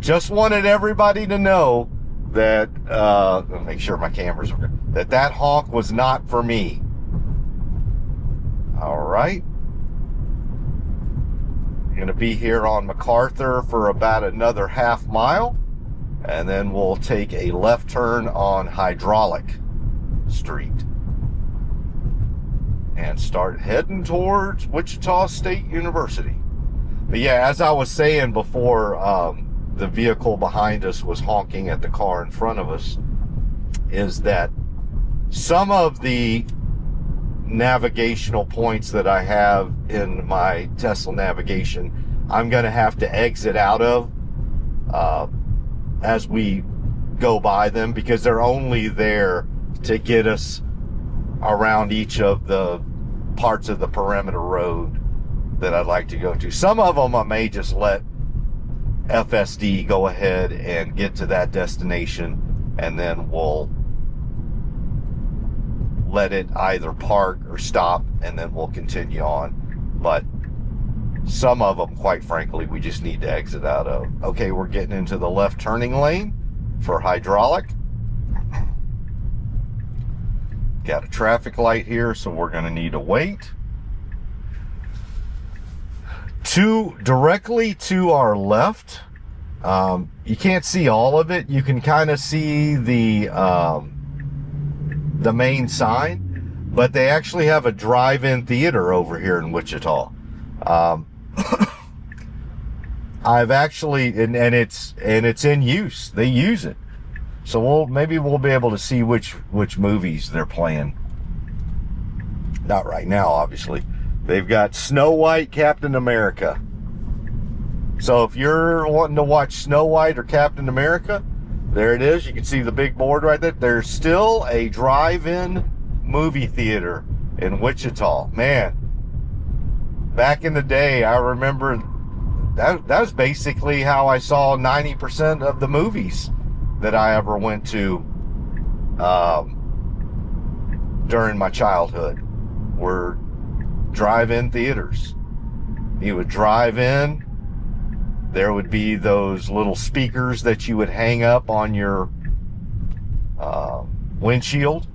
just wanted everybody to know that, make sure my cameras are good. that honk was not for me. All right. Going to be here on MacArthur for about another half mile, and then we'll take a left turn on Hydraulic Street and start heading towards Wichita State University. But yeah, as I was saying before, the vehicle behind us was honking at the car in front of us, is that some of the navigational points that I have in my Tesla navigation, I'm going to have to exit out of as we go by them, because they're only there to get us around each of the parts of the perimeter road that I'd like to go to. Some of them I may just let FSD go ahead and get to that destination, and then we'll let it either park or stop, and then we'll continue on. But some of them, quite frankly, we just need to exit out of. Okay, we're getting into the left turning lane for Hydraulic. Got a traffic light here, so we're going to need to wait. Directly to our left, you can't see all of it. You can kind of see the main sign, but they actually have a drive-in theater over here in Wichita. I've actually, and it's in use. They use it, so maybe we'll be able to see which movies they're playing. Not right now, obviously. They've got Snow White, Captain America. So if you're wanting to watch Snow White or Captain America, there it is. You can see the big board right there. There's still a drive-in movie theater in Wichita. Man, back in the day, I remember that was basically how I saw 90% of the movies that I ever went to during my childhood were drive-in theaters. You would drive in, there would be those little speakers that you would hang up on your windshield.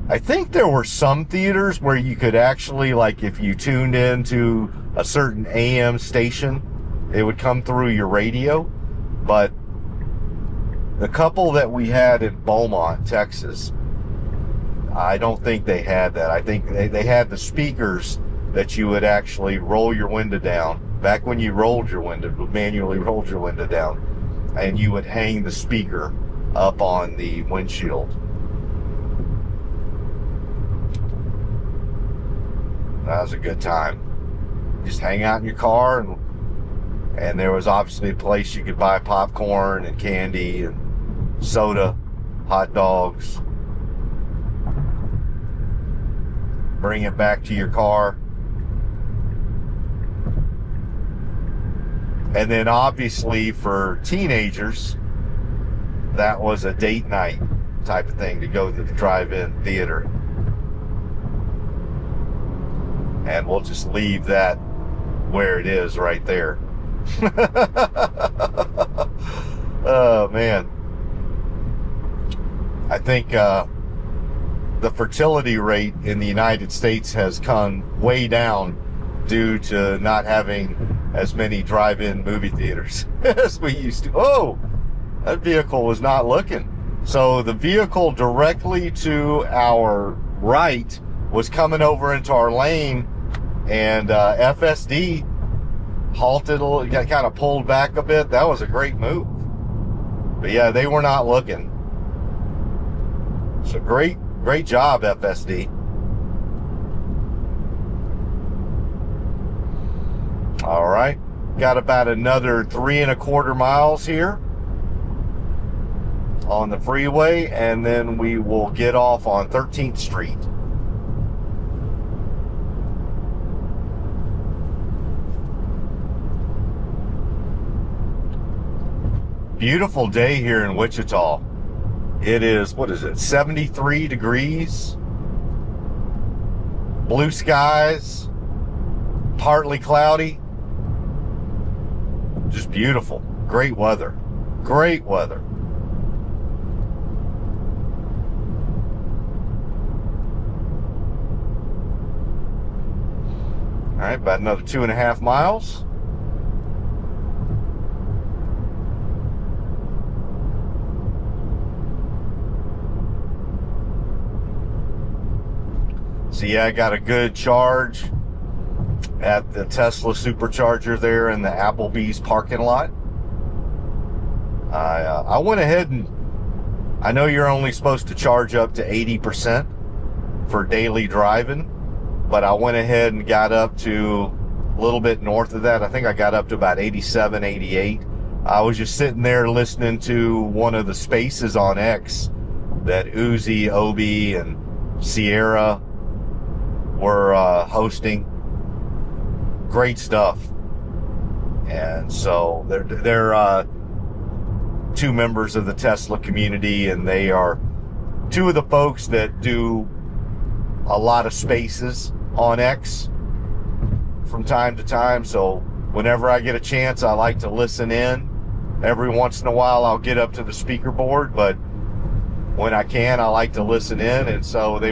I think there were some theaters where you could actually, like, if you tuned into a certain AM station, it would come through your radio. But the couple that we had in Beaumont, Texas, I don't think they had that. I think they had the speakers that you would actually roll your window down. Back when you manually rolled your window down, and you would hang the speaker up on the windshield. That was a good time. Just hang out in your car, and there was obviously a place you could buy popcorn and candy and soda, hot dogs. Bring it back to your car. And then obviously for teenagers, that was a date night type of thing, to go to the drive-in theater. And we'll just leave that where it is right there. Oh, man. I think the fertility rate in the United States has come way down due to not having as many drive-in movie theaters as we used to. Oh, that vehicle was not looking. So the vehicle directly to our right was coming over into our lane, and FSD halted a little, kind of pulled back a bit. That was a great move. But yeah, they were not looking. So great job, FSD. All right, got about another 3¼ miles here on the freeway, and then we will get off on 13th Street. Beautiful day here in Wichita. It is, 73 degrees, blue skies, partly cloudy, just beautiful. Great weather. right, about another 2.5 miles. So yeah, I got a good charge at the Tesla Supercharger there in the Applebee's parking lot. I went ahead and, I know you're only supposed to charge up to 80% for daily driving, but I went ahead and got up to a little bit north of that. I think I got up to about 87, 88. I was just sitting there listening to one of the spaces on X that Uzi, Obi, and Sierra were hosting. Great stuff. And so they're two members of the Tesla community, and they are two of the folks that do a lot of spaces on X from time to time. So whenever I get a chance, I like to listen in. Every once in a while I'll get up to the speaker board, but when I can, I like to listen in. And so they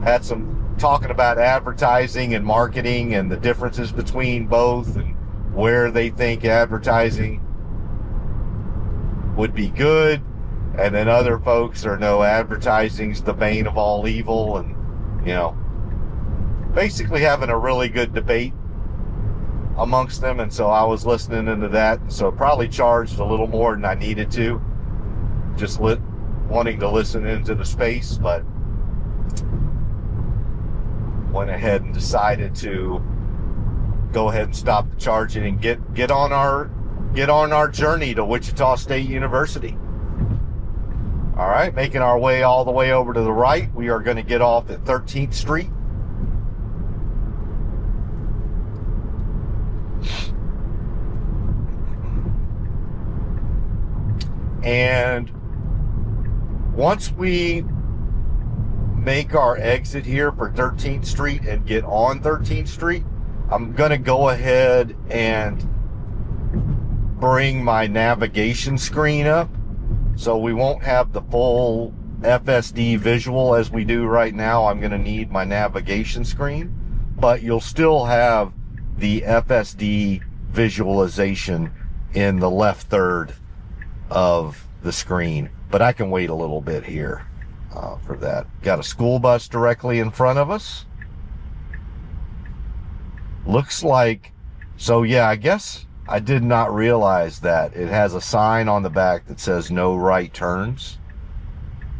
had some talking about advertising and marketing and the differences between both and where they think advertising would be good. And then other folks are, no, advertising's the bane of all evil, and basically having a really good debate amongst them. And so I was listening into that, and so probably charged a little more than I needed to, just wanting to listen into the space, but went ahead and decided to go ahead and stop the charging and get on our journey to Wichita State University. All right, making our way all the way over to the right. We are going to get off at 13th Street. And once we make our exit here for 13th Street and get on 13th Street, I'm going to go ahead and bring my navigation screen up, so we won't have the full FSD visual as we do right now. I'm going to need my navigation screen, but you'll still have the FSD visualization in the left third of the screen, but I can wait a little bit here for that. Got a school bus directly in front of us. Looks like, so yeah, I guess I did not realize that it has a sign on the back that says no right turns.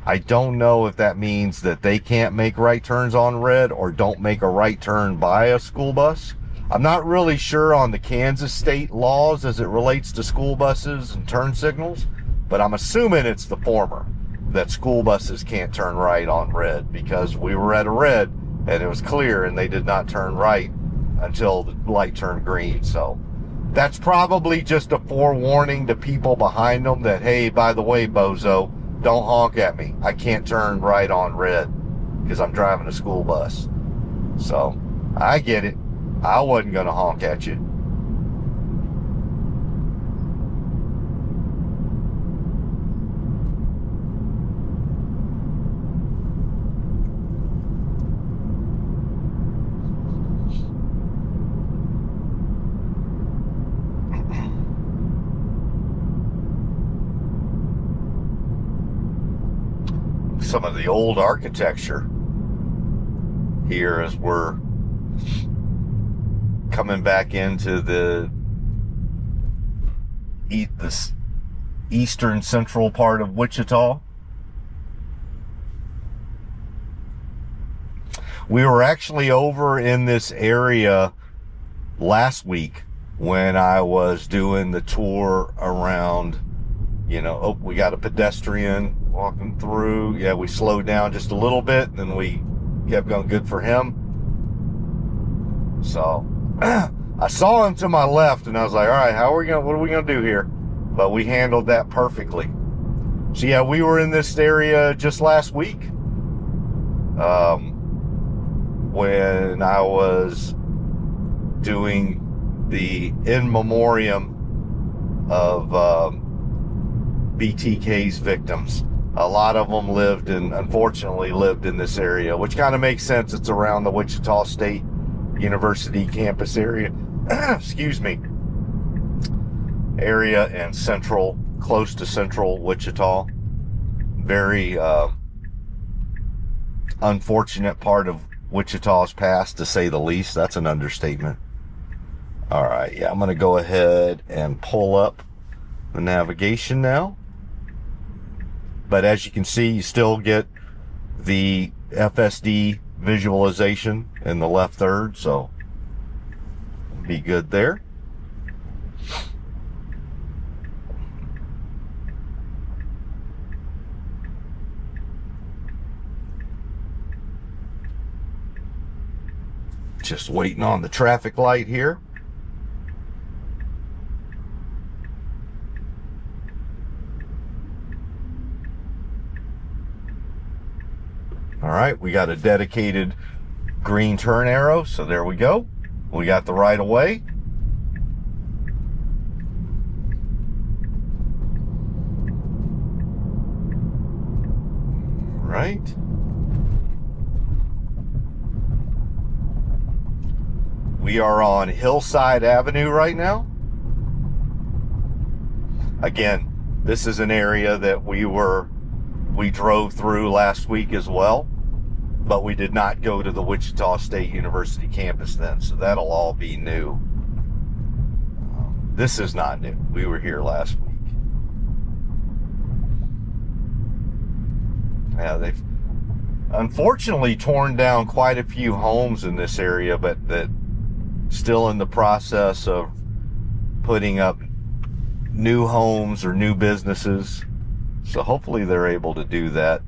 I don't know if that means that they can't make right turns on red, or don't make a right turn by a school bus. I'm not really sure on the Kansas state laws as it relates to school buses and turn signals, but I'm assuming it's the former, that school buses can't turn right on red, because we were at a red and it was clear and they did not turn right until the light turned green. So that's probably just a forewarning to people behind them that, hey, by the way, bozo, don't honk at me. I can't turn right on red because I'm driving a school bus. So I get it. I wasn't going to honk at you. Some of the old architecture here as we're coming back into the eastern central part of Wichita. We were actually over in this area last week when I was doing the tour around, oh, we got a pedestrian walking through. Yeah, we slowed down just a little bit, and then we kept going. Good for him. So I saw him to my left, and I was like, all right, what are we gonna do here? But we handled that perfectly. So yeah, we were in this area just last week when I was doing the in memoriam of BTK's victims. A lot of them unfortunately lived in this area, which kind of makes sense. It's around the Wichita State University campus area. Excuse me. Area in close to central Wichita. Very unfortunate part of Wichita's past, to say the least. That's an understatement. All right, yeah, I'm going to go ahead and pull up the navigation now. But as you can see, you still get the FSD visualization in the left third, so be good there. Just waiting on the traffic light here. All right, we got a dedicated green turn arrow, so there we go. We got the right of way. All right. We are on Hillside Avenue right now. Again, this is an area that we drove through last week as well, but we did not go to the Wichita State University campus then, so that'll all be new. This is not new. We were here last week. Yeah, they've unfortunately torn down quite a few homes in this area, but that still in the process of putting up new homes or new businesses. So hopefully they're able to do that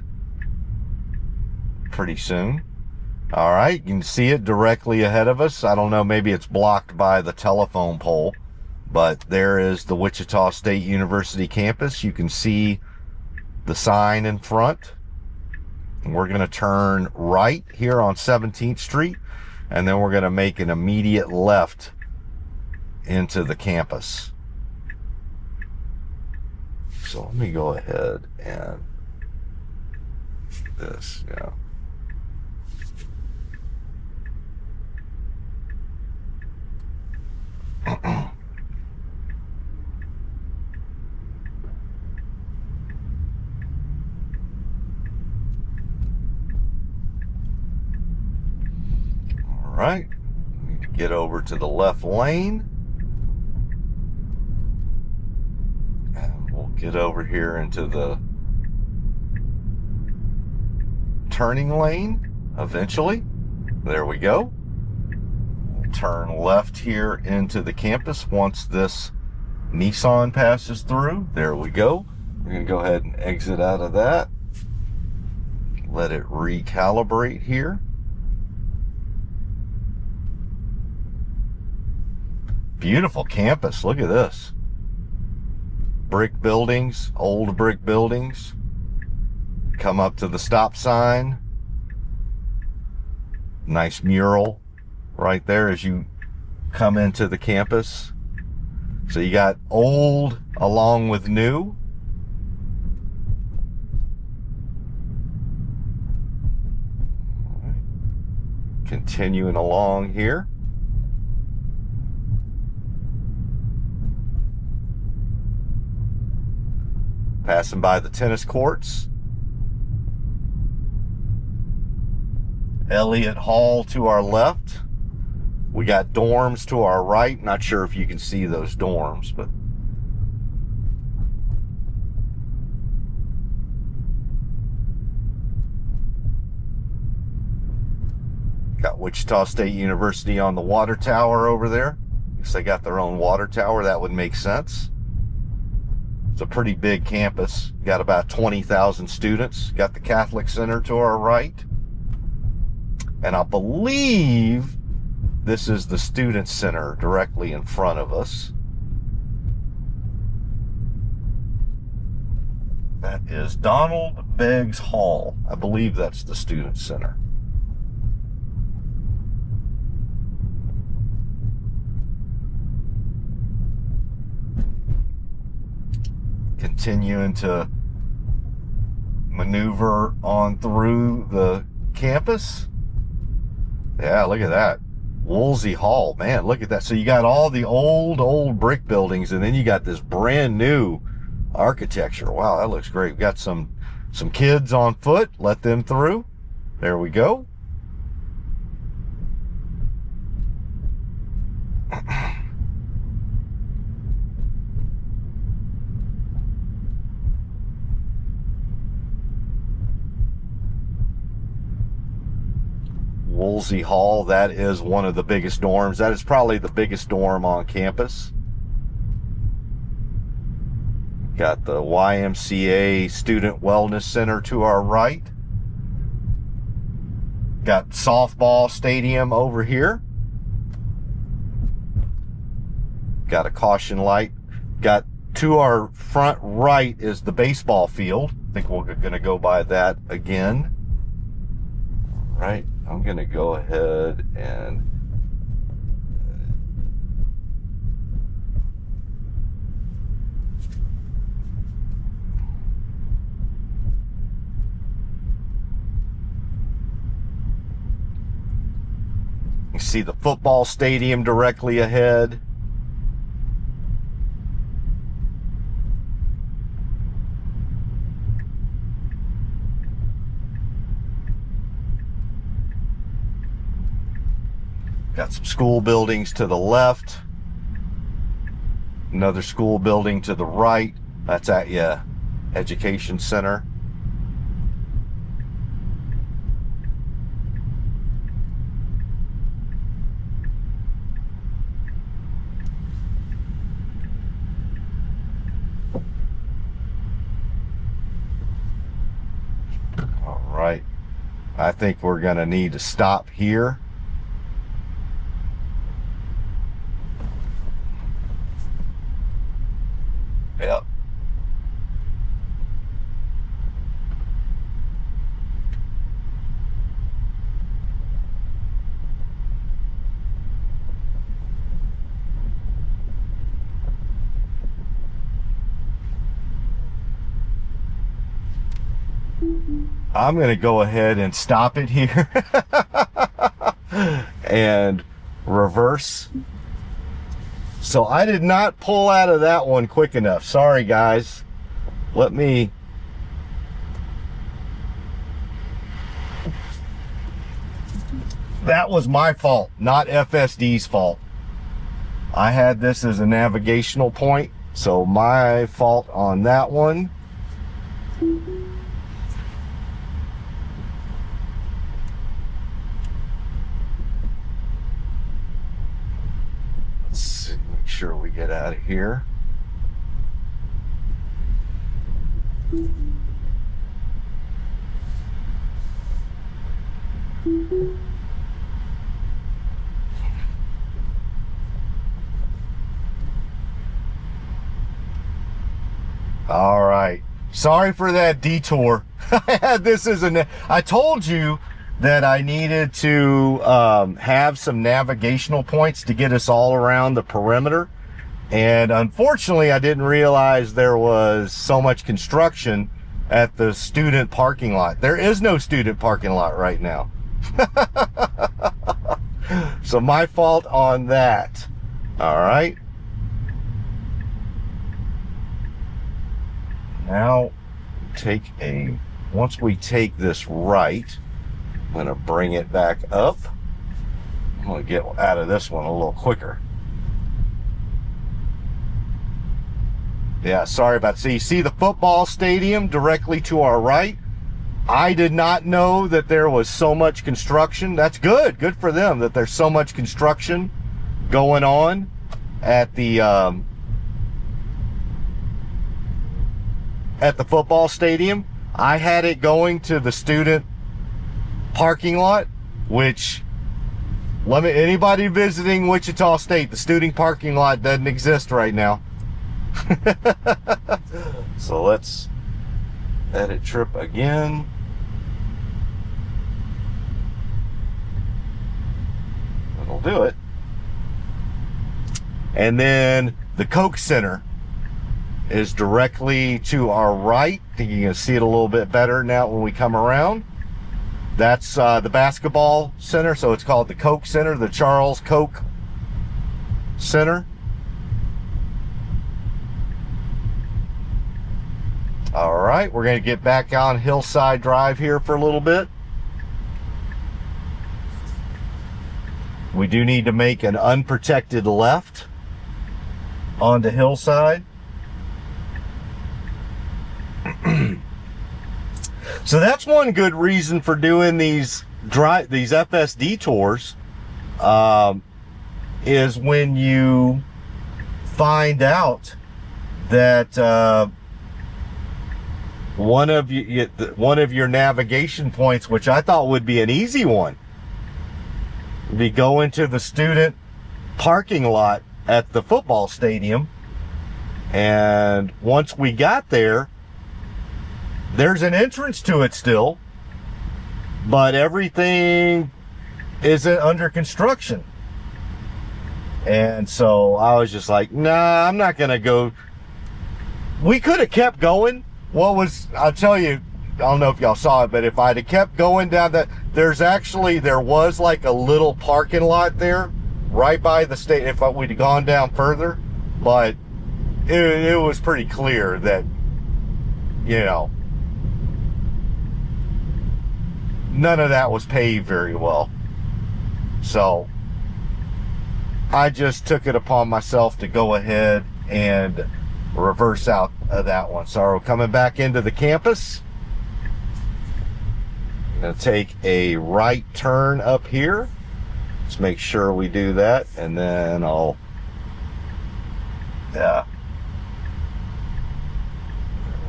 pretty soon. All right, you can see it directly ahead of us. I don't know, maybe it's blocked by the telephone pole, but there is the Wichita State University campus. You can see the sign in front. And we're going to turn right here on 17th Street, and then we're going to make an immediate left into the campus. So let me go ahead and this, yeah. All right, need to get over to the left lane. Get over here into the turning lane eventually. There we go. Turn left here into the campus once this Nissan passes through. There we go. We're going to go ahead and exit out of that. Let it recalibrate here. Beautiful campus. Look at this. Brick buildings, old brick buildings. Come up to the stop sign. Nice mural right there as you come into the campus. So you got old along with new. All right. Continuing along here. Passing by the tennis courts. Elliott Hall to our left. We got dorms to our right. Not sure if you can see those dorms, but got Wichita State University on the water tower over there. Guess they got their own water tower. That would make sense. It's a pretty big campus. Got about 20,000 students. Got the Catholic Center to our right. And I believe this is the Student Center directly in front of us. That is Donald Beggs Hall. I believe that's the Student Center. Continuing to maneuver on through the campus. Yeah, look at that. Woolsey Hall, man, look at that. So you got all the old brick buildings, and then you got this brand new architecture. Wow, that looks great. We've got some kids on foot. Let them through. There we go. Woolsey Hall, that is one of the biggest dorms. That is probably the biggest dorm on campus. Got the YMCA Student Wellness Center to our right. Got softball stadium over here. Got a caution light. Got to our front right is the baseball field. I think we're going to go by that again. All right. I'm going to go ahead and you see the football stadium directly ahead. Got some school buildings to the left. Another school building to the right. That's at Education Center. All right. I think we're going to need to stop here. Yep. I'm going to go ahead and stop it here and reverse. So I did not pull out of that one quick enough. Sorry, guys. That was my fault, not FSD's fault. I had this as a navigational point, so my fault on that one. Sure we get out of here. All right. Sorry for that detour. I had this as I told you that I needed to have some navigational points to get us all around the perimeter. And unfortunately, I didn't realize there was so much construction at the student parking lot. There is no student parking lot right now. So my fault on that. All right. Now, once we take this right, I'm going to bring it back up. I'm going to get out of this one a little quicker. Yeah, sorry about that. So you see the football stadium directly to our right. I did not know that there was so much construction. That's good. Good for them that there's so much construction going on at the football stadium. I had it going to the student parking lot, which, anybody visiting Wichita State, the student parking lot doesn't exist right now. So let's edit trip again. That'll do it. And then the Coke Center is directly to our right. I think you can see it a little bit better now when we come around. That's the basketball center, so it's called the Koch Center, the Charles Koch Center. All right, we're going to get back on Hillside Drive here for a little bit. We do need to make an unprotected left onto Hillside. So that's one good reason for doing these FSD tours, is when you find out that one of your navigation points, which I thought would be an easy one, would be going to the student parking lot at the football stadium. And once we got there, there's an entrance to it still, but everything isn't under construction. And so I was just like, nah, I'm not gonna go. We could have kept going. I'll tell you, I don't know if y'all saw it, but if I'd have kept going down that, there was like a little parking lot there right by the state, if we'd have gone down further, but it was pretty clear that, you know, none of that was paved very well. So I just took it upon myself to go ahead and reverse out of that one. So we're coming back into the campus. I'm going to take a right turn up here. Let's make sure we do that, and then there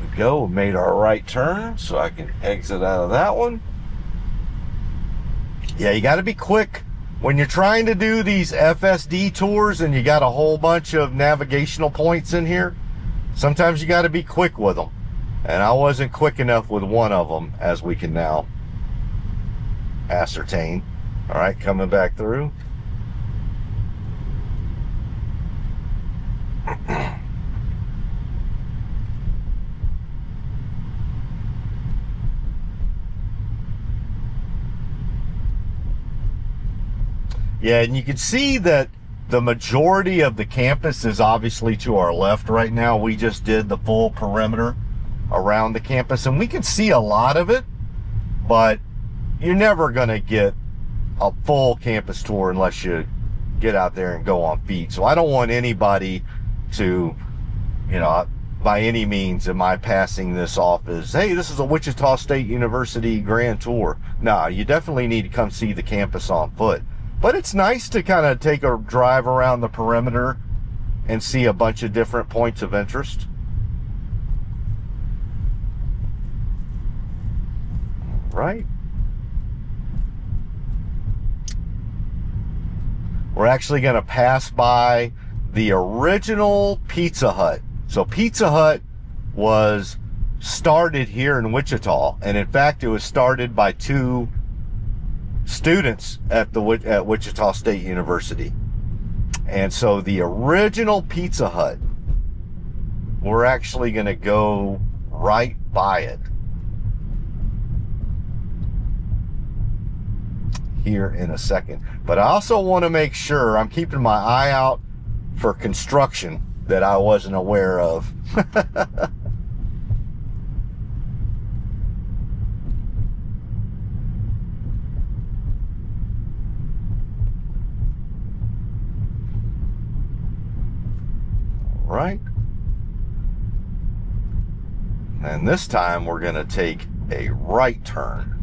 we go. We made our right turn, so I can exit out of that one. Yeah, you got to be quick when you're trying to do these FSD tours and you got a whole bunch of navigational points in here. Sometimes you got to be quick with them, and I wasn't quick enough with one of them, as we can now ascertain. All right, coming back through. Yeah, and you can see that the majority of the campus is obviously to our left right now. We just did the full perimeter around the campus, and we can see a lot of it, but you're never going to get a full campus tour unless you get out there and go on feet. So I don't want anybody to, you know, by any means am I passing this off as, hey, this is a Wichita State University grand tour. No, you definitely need to come see the campus on foot. But it's nice to kind of take a drive around the perimeter and see a bunch of different points of interest. Right. We're actually going to pass by the original Pizza Hut. So Pizza Hut was started here in Wichita, and in fact it was started by two students at Wichita State University. And so the original Pizza Hut, we're actually going to go right by it here in a second. But I also want to make sure I'm keeping my eye out for construction that I wasn't aware of. Right. And this time we're going to take a right turn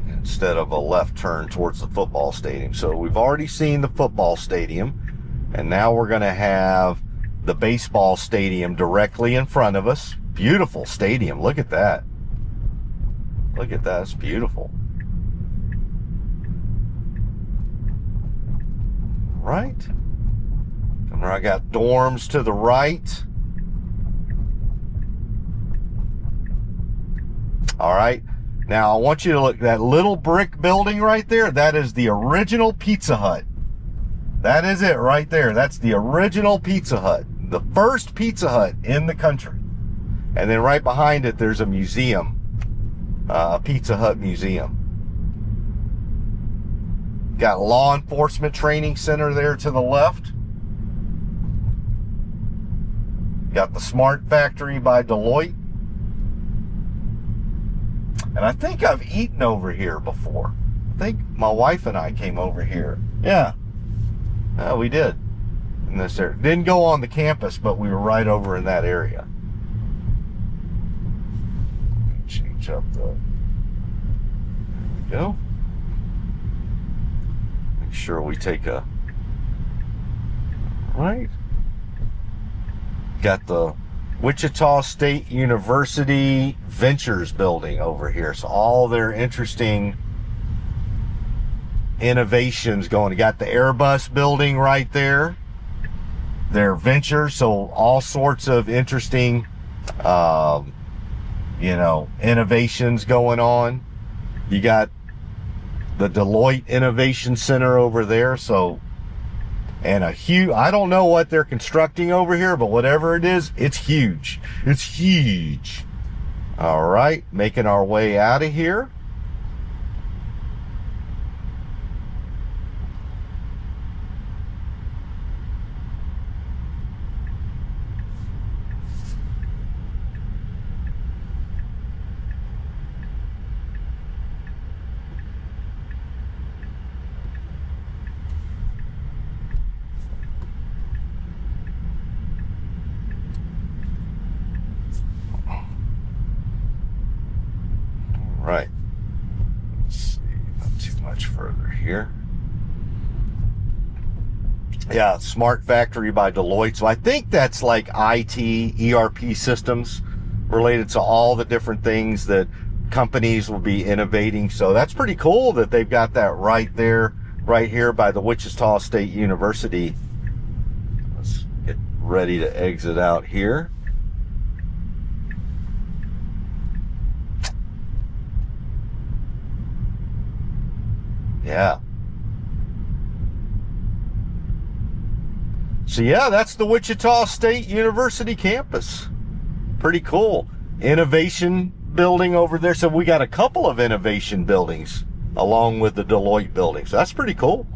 instead of a left turn towards the football stadium. So we've already seen the football stadium, and now we're going to have the baseball stadium directly in front of us. Beautiful stadium. Look at that. Look at that. It's beautiful. Right. And I got dorms to the right. All right. Now I want you to look, that little brick building right there, that is the original Pizza Hut. That is it right there. That's the original Pizza Hut. The first Pizza Hut in the country. And then right behind it, there's a museum a Pizza Hut museum. Got a law enforcement training center there to the left. Got the Smart Factory by Deloitte. And I think I've eaten over here before. I think my wife and I came over here. Yeah, we did. In this area. Didn't go on the campus, but we were right over in that area. Change up the... There we go. Make sure we take a... Right. Got the Wichita State University Ventures building over here. So all their interesting innovations going. You got the Airbus building right there. Their ventures, so all sorts of interesting, innovations going on. You got the Deloitte Innovation Center over there. So, and a huge, I don't know what they're constructing over here, but whatever it is, it's huge. It's huge. All right, making our way out of here. Right. Let's see, not too much further here. Yeah, Smart Factory by Deloitte. So I think that's like IT, ERP systems related to all the different things that companies will be innovating. So that's pretty cool that they've got that right there, right here by the Wichita State University. Let's get ready to exit out here. Yeah. So yeah, that's the Wichita State University campus. Pretty cool. Innovation building over there. So we got a couple of innovation buildings along with the Deloitte building. So that's pretty cool.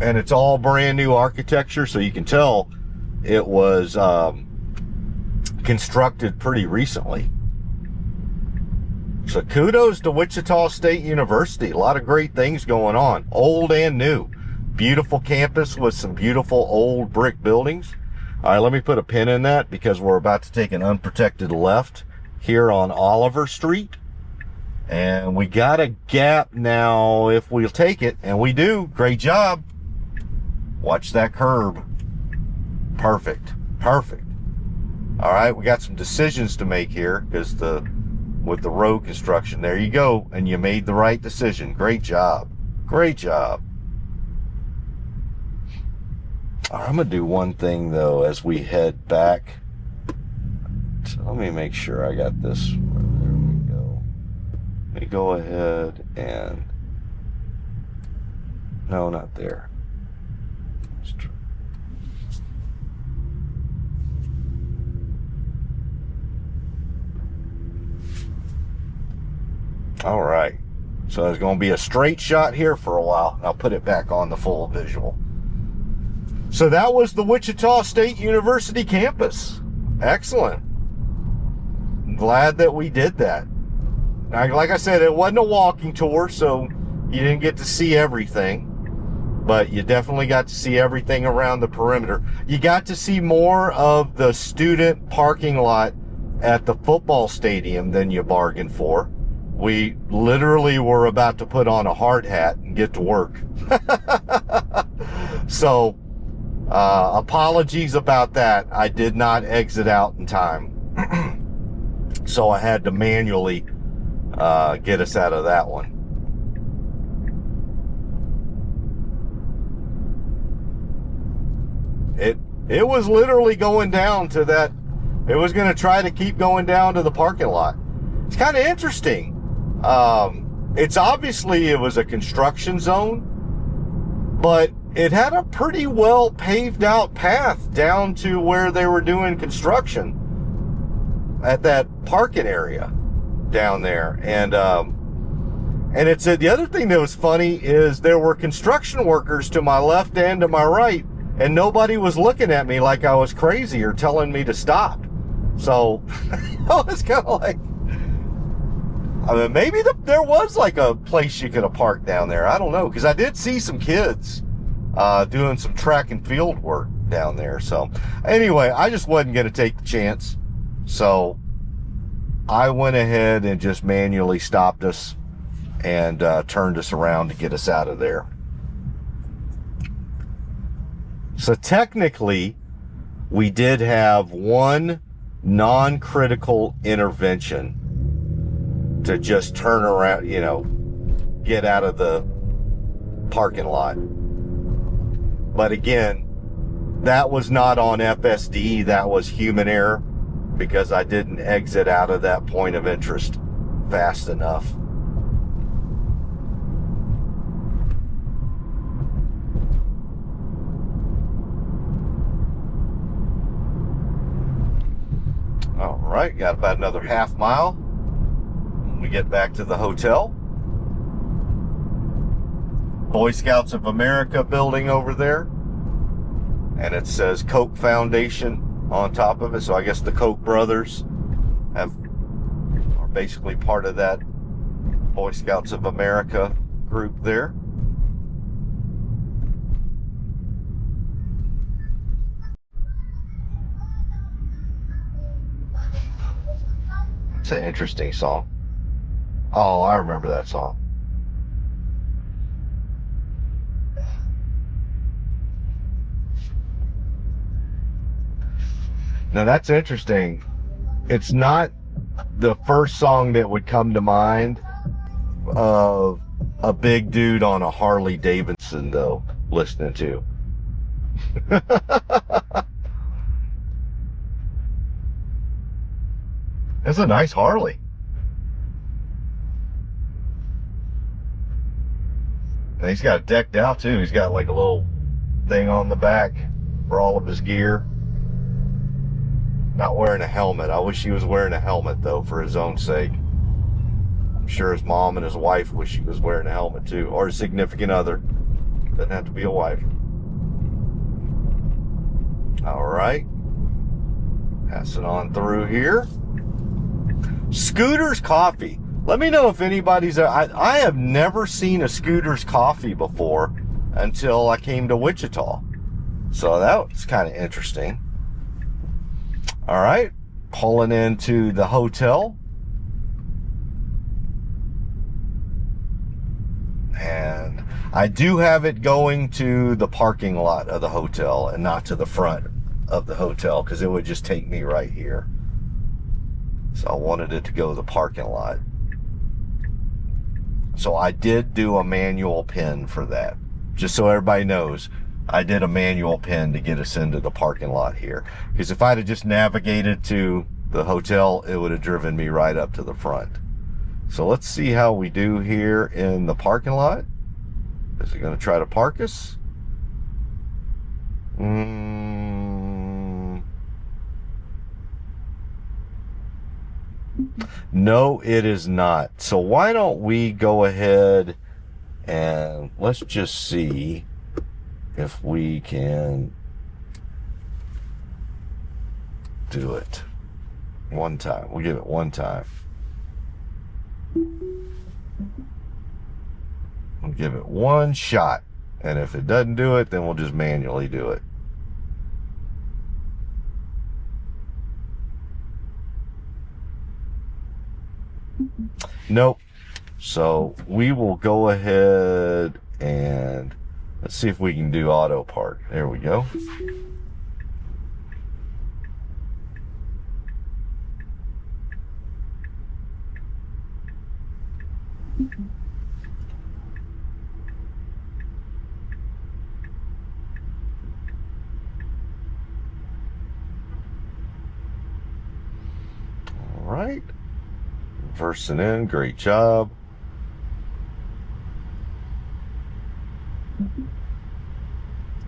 And it's all brand new architecture. So you can tell it was constructed pretty recently. So kudos to Wichita State University. A lot of great things going on, old and new. Beautiful campus with some beautiful old brick buildings. All right, let me put a pin in that because we're about to take an unprotected left here on Oliver Street. And we got a gap now if we'll take it, and we do. Great job. Watch that curb. Perfect. Perfect. All right, we got some decisions to make here because with the road construction. There you go. And you made the right decision. Great job. Great job. All right, I'm going to do one thing, though, as we head back. So let me make sure I got this. There we go. Let me go ahead and... No, not there. All right, so there's going to be a straight shot here for a while. I'll put it back on the full visual. So that was the Wichita State University campus. Excellent. I'm glad that we did that. Now, like I said, it wasn't a walking tour, so you didn't get to see everything, but you definitely got to see everything around the perimeter. You got to see more of the student parking lot at the football stadium than you bargained for. We literally were about to put on a hard hat and get to work. So, apologies about that. I did not exit out in time. So I had to manually get us out of that one. It was literally going down to that. It was going to try to keep going down to the parking lot. It's kind of interesting. It's obviously it was a construction zone, but it had a pretty well paved out path down to where they were doing construction at that parking area. down there. And it said the other thing that was funny is there were construction workers to my left and to my right, and nobody was looking at me like I was crazy or telling me to stop. So I was kind of like, I mean, maybe there was like a place you could have parked down there. I don't know, because I did see some kids doing some track and field work down there. So anyway, I just wasn't going to take the chance. So I went ahead and just manually stopped us and turned us around to get us out of there. So technically, we did have one non-critical intervention to just turn around, you know, get out of the parking lot. But again, that was not on FSD, that was human error, because I didn't exit out of that point of interest fast enough. All right, got about another half mile when we get back to the hotel. Boy Scouts of America building over there, and it says Koch Foundation on top of it. So I guess the Koch brothers are basically part of that Boy Scouts of America group there. It's an interesting song. Oh, I remember that song. Now that's interesting. It's not the first song that would come to mind of a big dude on a Harley Davidson, though, listening to. It's a nice Harley. And he's got it decked out too. He's got like a little thing on the back for all of his gear. Not wearing a helmet. I wish he was wearing a helmet though, for his own sake. I'm sure his mom and his wife wish he was wearing a helmet too, or a significant other. Doesn't have to be a wife. All right. Passing on through here. Scooter's Coffee. Let me know if anybody's... I have never seen a Scooter's Coffee before until I came to Wichita. So that was kind of interesting. All right. Pulling into the hotel. And I do have it going to the parking lot of the hotel and not to the front of the hotel, because it would just take me right here. So I wanted it to go to the parking lot. So I did do a manual pin for that. Just so everybody knows, I did a manual pin to get us into the parking lot here. Because if I'd have just navigated to the hotel, it would have driven me right up to the front. So let's see how we do here in the parking lot. Is it going to try to park us? No, it is not. So why don't we go ahead and let's just see if we can do it one time. We'll give it one time. We'll give it one shot. And if it doesn't do it, then we'll just manually do it. Nope. So we will go ahead and let's see if we can do Autopark. There we go. All right. Reversing in, great job.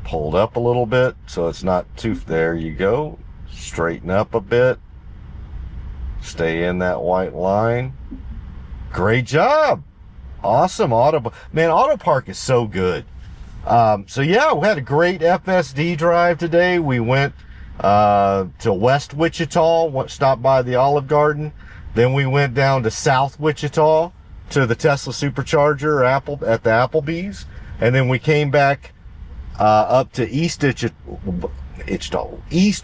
Pulled up a little bit so it's not too, there you go. Straighten up a bit. Stay in that white line. Great job. Awesome. Autopark is so good. So yeah, we had a great FSD drive today. We went to West Wichita, stopped by the Olive Garden. Then we went down to South Wichita to the Tesla Supercharger at the Applebee's. And then we came back up to East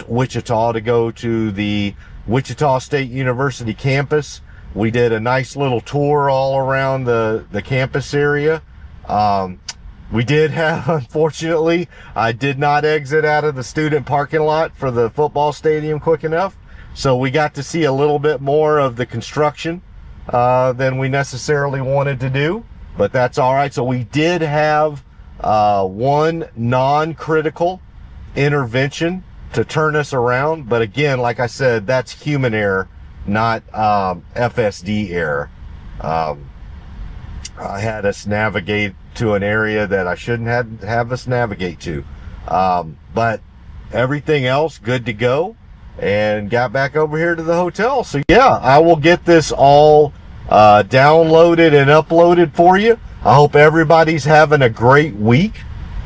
Wichita to go to the Wichita State University campus. We did a nice little tour all around the campus area. We did have, unfortunately, I did not exit out of the student parking lot for the football stadium quick enough. So we got to see a little bit more of the construction than we necessarily wanted to do, but that's all right. So we did have one non-critical intervention to turn us around. But again, like I said, that's human error, not FSD error. I had us navigate to an area that I shouldn't have us navigate to. But everything else good to go, and got back over here to the hotel. So yeah, I will get this all downloaded and uploaded for you. I hope everybody's having a great week.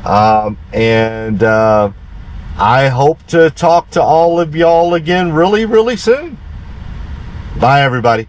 And I hope to talk to all of y'all again really, really soon. Bye, everybody.